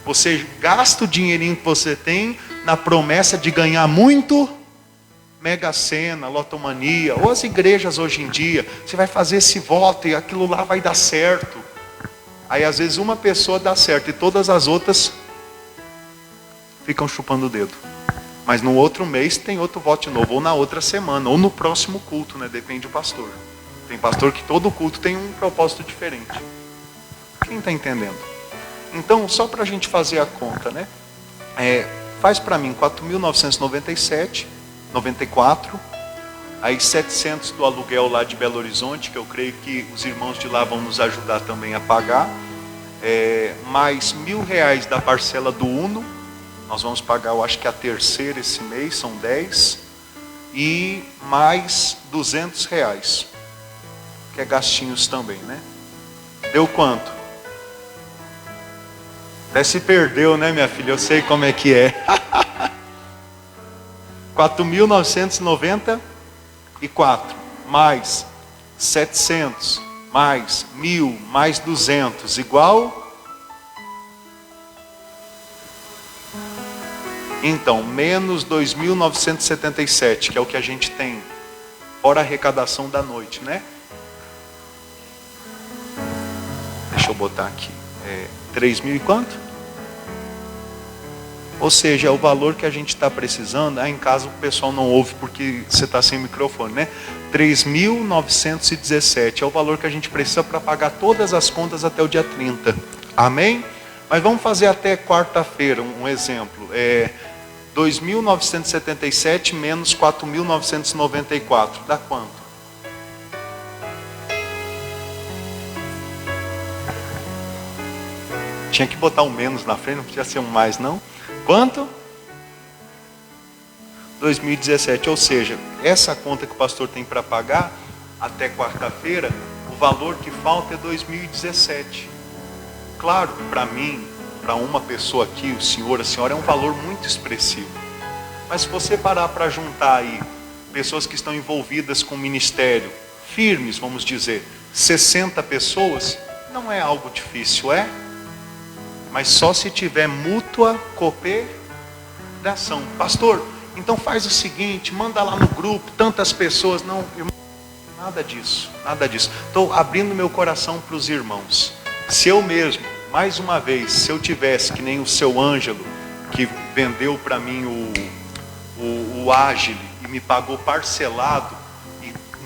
Você gasta o dinheirinho que você tem na promessa de ganhar muito, Mega Sena, Lotomania, ou as igrejas hoje em dia. Você vai fazer esse voto e aquilo lá vai dar certo. Aí às vezes uma pessoa dá certo e todas as outras ficam chupando o dedo. Mas no outro mês tem outro voto de novo, ou na outra semana, ou no próximo culto, né? Depende do pastor. Tem pastor que todo culto tem um propósito diferente. Quem está entendendo? Então, só para a gente fazer a conta, né? Faz para mim 4.997, 94, aí 700 do aluguel lá de Belo Horizonte, que eu creio que os irmãos de lá vão nos ajudar também a pagar, mais R$1.000 da parcela do Uno, nós vamos pagar, eu acho que a terceira esse mês, são 10, e mais R$200, que é gastinhos também, né? Deu quanto? Até se perdeu, né, minha filha? Eu sei como é que é. 4.994 mais 700 mais 1.000 mais 200 igual? Então, menos 2.977, que é o que a gente tem, fora a arrecadação da noite, né? Deixa eu botar aqui. 3.000 e quanto? Ou seja, é o valor que a gente está precisando. Em caso o pessoal não ouve porque você está sem microfone, né? 3.917 é o valor que a gente precisa para pagar todas as contas até o dia 30. Amém? Mas vamos fazer até quarta-feira um exemplo. 2.977 menos 4.994 dá quanto? Tinha que botar um menos na frente, não podia ser um mais não. Quanto? 2017, ou seja, essa conta que o pastor tem para pagar até quarta-feira, o valor que falta é 2017. Claro, para mim, para uma pessoa aqui, o senhor, a senhora, é um valor muito expressivo. Mas se você parar para juntar aí pessoas que estão envolvidas com o ministério, firmes, vamos dizer, 60 pessoas, não é algo difícil, é? Mas só se tiver mútua cooperação. Pastor, então faz o seguinte, manda lá no grupo, tantas pessoas. Não, irmão, nada disso, nada disso. Estou abrindo meu coração para os irmãos. Se eu mesmo, mais uma vez, se eu tivesse que nem o seu Ângelo, que vendeu para mim o Agile e me pagou parcelado,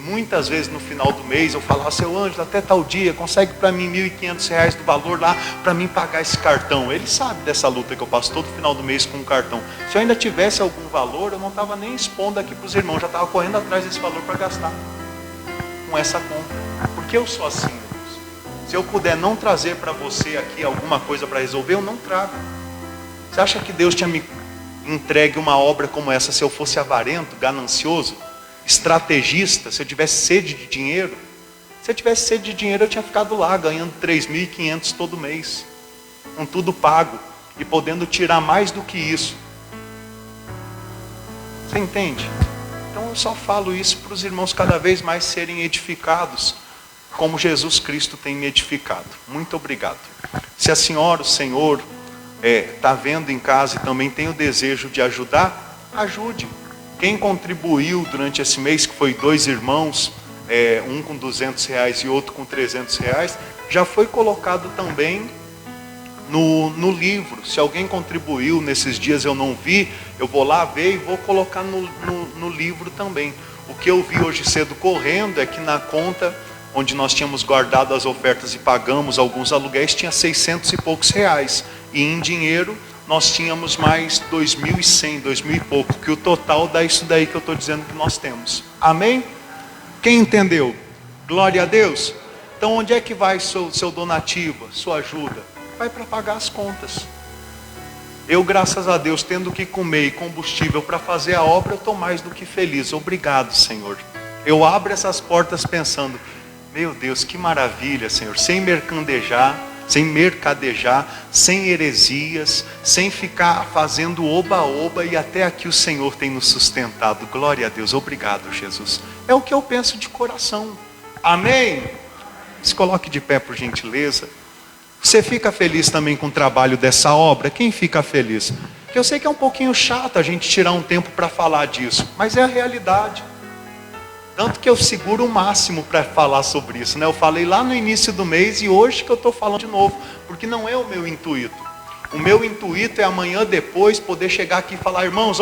muitas vezes no final do mês eu falava, seu Ângelo, até tal dia, consegue para mim R$1.500 do valor lá, para mim pagar esse cartão. Ele sabe dessa luta que eu passo todo final do mês com um cartão. Se eu ainda tivesse algum valor, eu não estava nem expondo aqui para os irmãos, já estava correndo atrás desse valor para gastar com essa compra. Porque eu sou assim, irmãos. Se eu puder não trazer para você aqui alguma coisa para resolver, eu não trago. Você acha que Deus tinha me entregue uma obra como essa se eu fosse avarento, ganancioso, estrategista, se eu tivesse sede de dinheiro? Se eu tivesse sede de dinheiro, eu tinha ficado lá ganhando 3.500 todo mês, com tudo pago. e podendo tirar mais do que isso. Você entende? Então eu só falo isso para os irmãos cada vez mais serem edificados, como Jesus Cristo tem me edificado. Muito obrigado. Se a senhora, o senhor, está vendo em casa e também tem o desejo de ajudar, ajude. Quem contribuiu durante esse mês, que foi 2 irmãos, um com R$200 e outro com R$300, já foi colocado também no livro. Se alguém contribuiu nesses dias eu não vi, eu vou lá ver e vou colocar no livro também. O que eu vi hoje cedo correndo é que na conta onde nós tínhamos guardado as ofertas e pagamos alguns aluguéis, tinha 600 e poucos reais, e em dinheiro nós tínhamos mais 2.100, 2.000 e pouco, que o total dá isso daí que eu estou dizendo que nós temos. Amém? Quem entendeu? Glória a Deus. Então onde é que vai seu donativo, sua ajuda? Vai para pagar as contas. Eu, graças a Deus, tendo que comer e combustível para fazer a obra, eu estou mais do que feliz. Obrigado, Senhor. Eu abro essas portas pensando, meu Deus, que maravilha, Senhor, sem mercadejar, sem heresias, sem ficar fazendo oba-oba, e até aqui o Senhor tem nos sustentado. Glória a Deus, obrigado, Jesus. É o que eu penso de coração. Amém? Se coloque de pé, por gentileza. Você fica feliz também com o trabalho dessa obra? Quem fica feliz? Porque eu sei que é um pouquinho chato a gente tirar um tempo para falar disso, mas é a realidade. Tanto que eu seguro o máximo para falar sobre isso, né? Eu falei lá no início do mês e hoje que eu estou falando de novo, porque não é o meu intuito. O meu intuito é amanhã depois poder chegar aqui e falar, irmãos,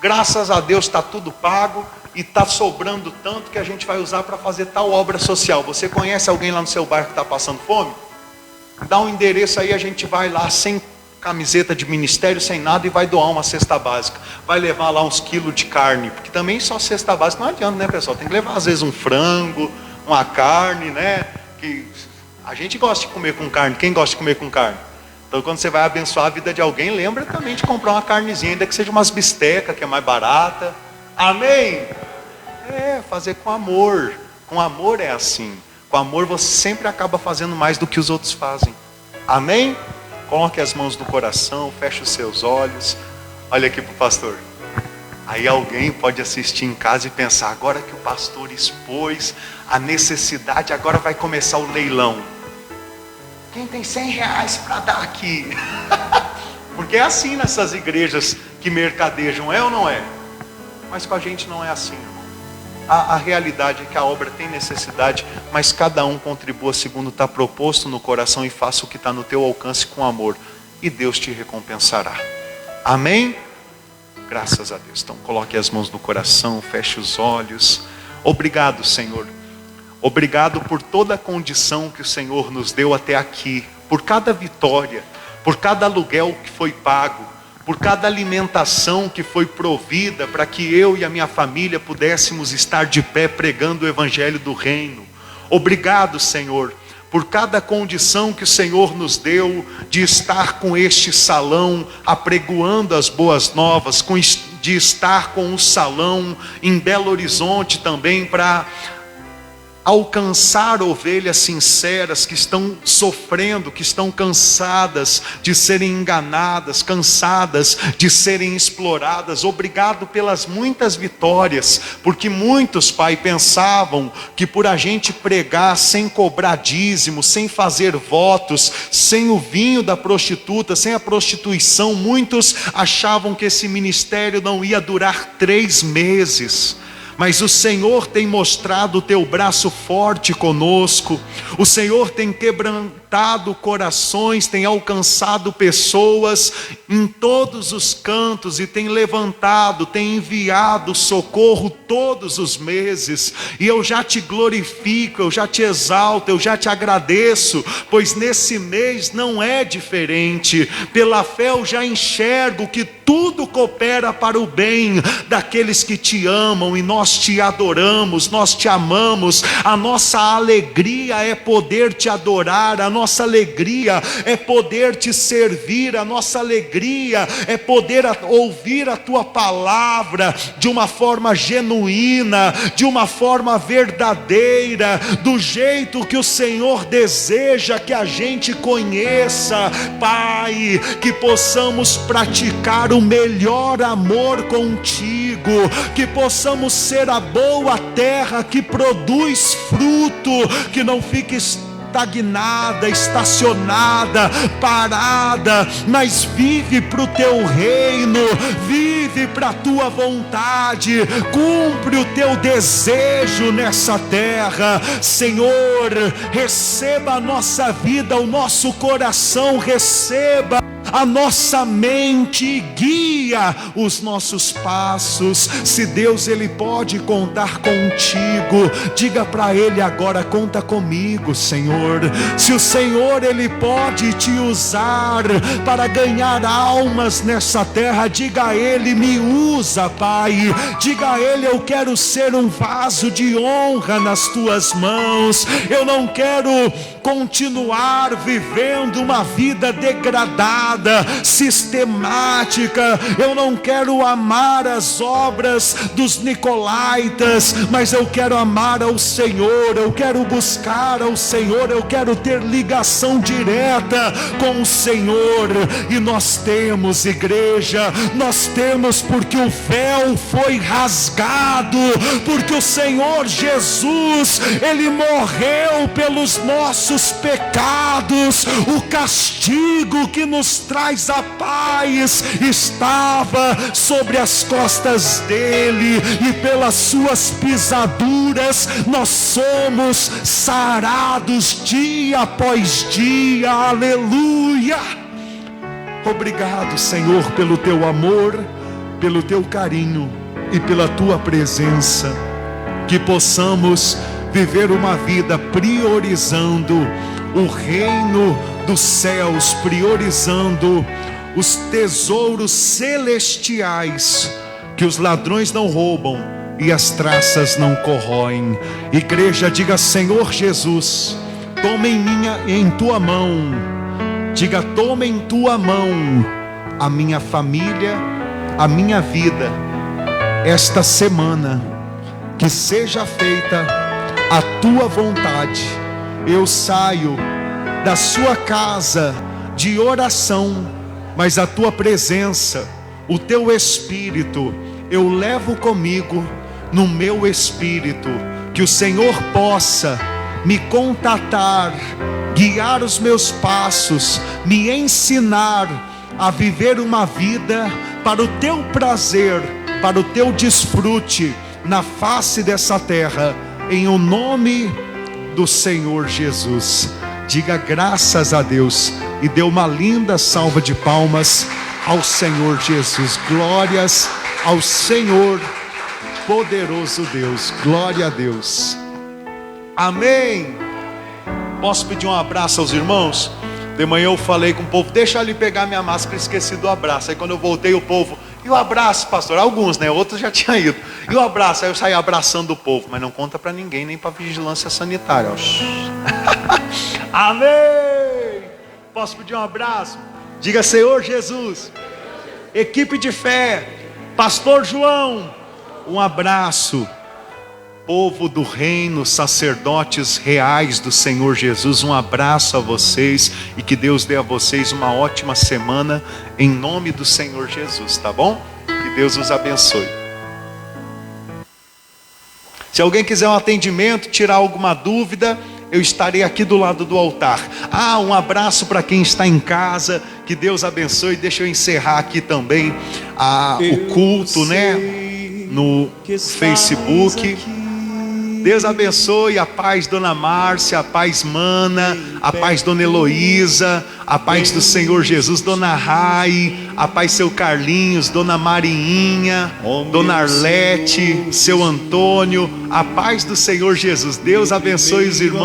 graças a Deus está tudo pago e está sobrando tanto que a gente vai usar para fazer tal obra social. Você conhece alguém lá no seu bairro que está passando fome? Dá um endereço aí, a gente vai lá sem camiseta de ministério, sem nada, e vai doar uma cesta básica. Vai levar lá uns quilos de carne, porque também só cesta básica não adianta, né, pessoal? Tem que levar às vezes um frango, uma carne, né? Que a gente gosta de comer com carne. Quem gosta de comer com carne? Então quando você vai abençoar a vida de alguém, lembra também de comprar uma carnezinha, ainda que seja umas bistecas, que é mais barata. Amém? Fazer com amor. Com amor é assim. Com amor você sempre acaba fazendo mais do que os outros fazem. Amém? Coloque as mãos no coração, feche os seus olhos. Olha aqui para o pastor. Aí alguém pode assistir em casa e pensar, agora que o pastor expôs a necessidade, agora vai começar o leilão. Quem tem R$100 para dar aqui? Porque é assim nessas igrejas que mercadejam, é ou não é? Mas com a gente não é assim, irmão. A realidade é que a obra tem necessidade, mas cada um contribua segundo está proposto no coração e faça o que está no teu alcance com amor, e Deus te recompensará. Amém? Graças a Deus. Então coloque as mãos no coração, feche os olhos. Obrigado, Senhor. Obrigado por toda a condição que o Senhor nos deu até aqui, por cada vitória, por cada aluguel que foi pago, por cada alimentação que foi provida para que eu e a minha família pudéssemos estar de pé pregando o Evangelho do Reino. Obrigado, Senhor, por cada condição que o Senhor nos deu de estar com este salão apregoando as boas novas, de estar com o salão em Belo Horizonte também para alcançar ovelhas sinceras que estão sofrendo, que estão cansadas de serem enganadas, cansadas de serem exploradas. Obrigado pelas muitas vitórias, porque muitos, Pai, pensavam que por a gente pregar sem cobrar dízimo, sem fazer votos, sem o vinho da prostituta, sem a prostituição, muitos achavam que esse ministério não ia durar 3 meses. Mas o Senhor tem mostrado o teu braço forte conosco. O Senhor tem quebrantado corações, tem alcançado pessoas em todos os cantos e tem levantado, tem enviado socorro todos os meses. E eu já te glorifico, eu já te exalto, eu já te agradeço, pois nesse mês não é diferente. Pela fé eu já enxergo que tudo coopera para o bem daqueles que te amam, e nós te adoramos, nós te amamos. A nossa alegria é poder te adorar, a nossa alegria é poder te servir, a nossa alegria é poder ouvir a tua palavra de uma forma genuína, de uma forma verdadeira, do jeito que o Senhor deseja que a gente conheça. Pai, que possamos praticar o melhor amor contigo, que possamos ser a boa terra que produz fruto, que não fique estagnada, estacionada, parada, mas vive para o teu reino, vive para a tua vontade, cumpre o teu desejo nessa terra. Senhor, receba a nossa vida, o nosso coração, receba a nossa mente, guia os nossos passos. Se Deus ele pode contar contigo, diga para ele agora: conta comigo, Senhor. Se o Senhor ele pode te usar para ganhar almas nessa terra, diga a ele: me usa, Pai. Diga a ele: eu quero ser um vaso de honra nas tuas mãos. Eu não quero continuar vivendo uma vida degradada, sistemática. Eu não quero amar as obras dos nicolaítas, mas eu quero amar ao Senhor, eu quero buscar ao Senhor, eu quero ter ligação direta com o Senhor. E nós temos, igreja, nós temos, porque o véu foi rasgado, porque o Senhor Jesus, ele morreu pelos nossos pecados. O castigo que nos traz a paz estava sobre as costas dele, e pelas suas pisaduras nós somos sarados dia após dia. Aleluia! Obrigado, Senhor, pelo teu amor, pelo teu carinho e pela tua presença. Que possamos viver uma vida priorizando o reino dos céus, priorizando os tesouros celestiais, que os ladrões não roubam e as traças não corroem. Igreja, diga: Senhor Jesus, toma em tua mão. Diga: toma em tua mão a minha família, a minha vida, esta semana. Que seja feita a tua vontade. Eu saio da sua casa de oração, mas a tua presença, o teu Espírito, eu levo comigo no meu espírito. Que o Senhor possa me contatar, guiar os meus passos, me ensinar a viver uma vida para o teu prazer, para o teu desfrute na face dessa terra, em o nome do Senhor Jesus. Diga graças a Deus e dê uma linda salva de palmas ao Senhor Jesus. Glórias ao Senhor, poderoso Deus. Glória a Deus. Amém. Posso pedir um abraço aos irmãos? De manhã eu falei com o povo: deixa ali pegar minha máscara, esqueci do abraço. Aí quando eu voltei, o povo: e o abraço, pastor? Alguns, né? Outros já tinham ido. E o abraço? Aí eu saí abraçando o povo, mas não conta para ninguém, nem para vigilância sanitária. Amém. Posso pedir um abraço? Diga: Senhor Jesus, equipe de fé, pastor João, um abraço. Povo do reino, sacerdotes reais do Senhor Jesus, um abraço a vocês, e que Deus dê a vocês uma ótima semana, em nome do Senhor Jesus, tá bom? Que Deus os abençoe. Se alguém quiser um atendimento, tirar alguma dúvida, eu estarei aqui do lado do altar. Um abraço para quem está em casa, que Deus abençoe. Deixa eu encerrar aqui também o culto, né, no Facebook. Deus abençoe. A paz Dona Márcia, a paz Mana, a paz Dona Heloísa, a paz do Senhor Jesus, Dona Rai, a paz seu Carlinhos, Dona Mariinha, Dona Arlete, seu Antônio, a paz do Senhor Jesus. Deus abençoe os irmãos.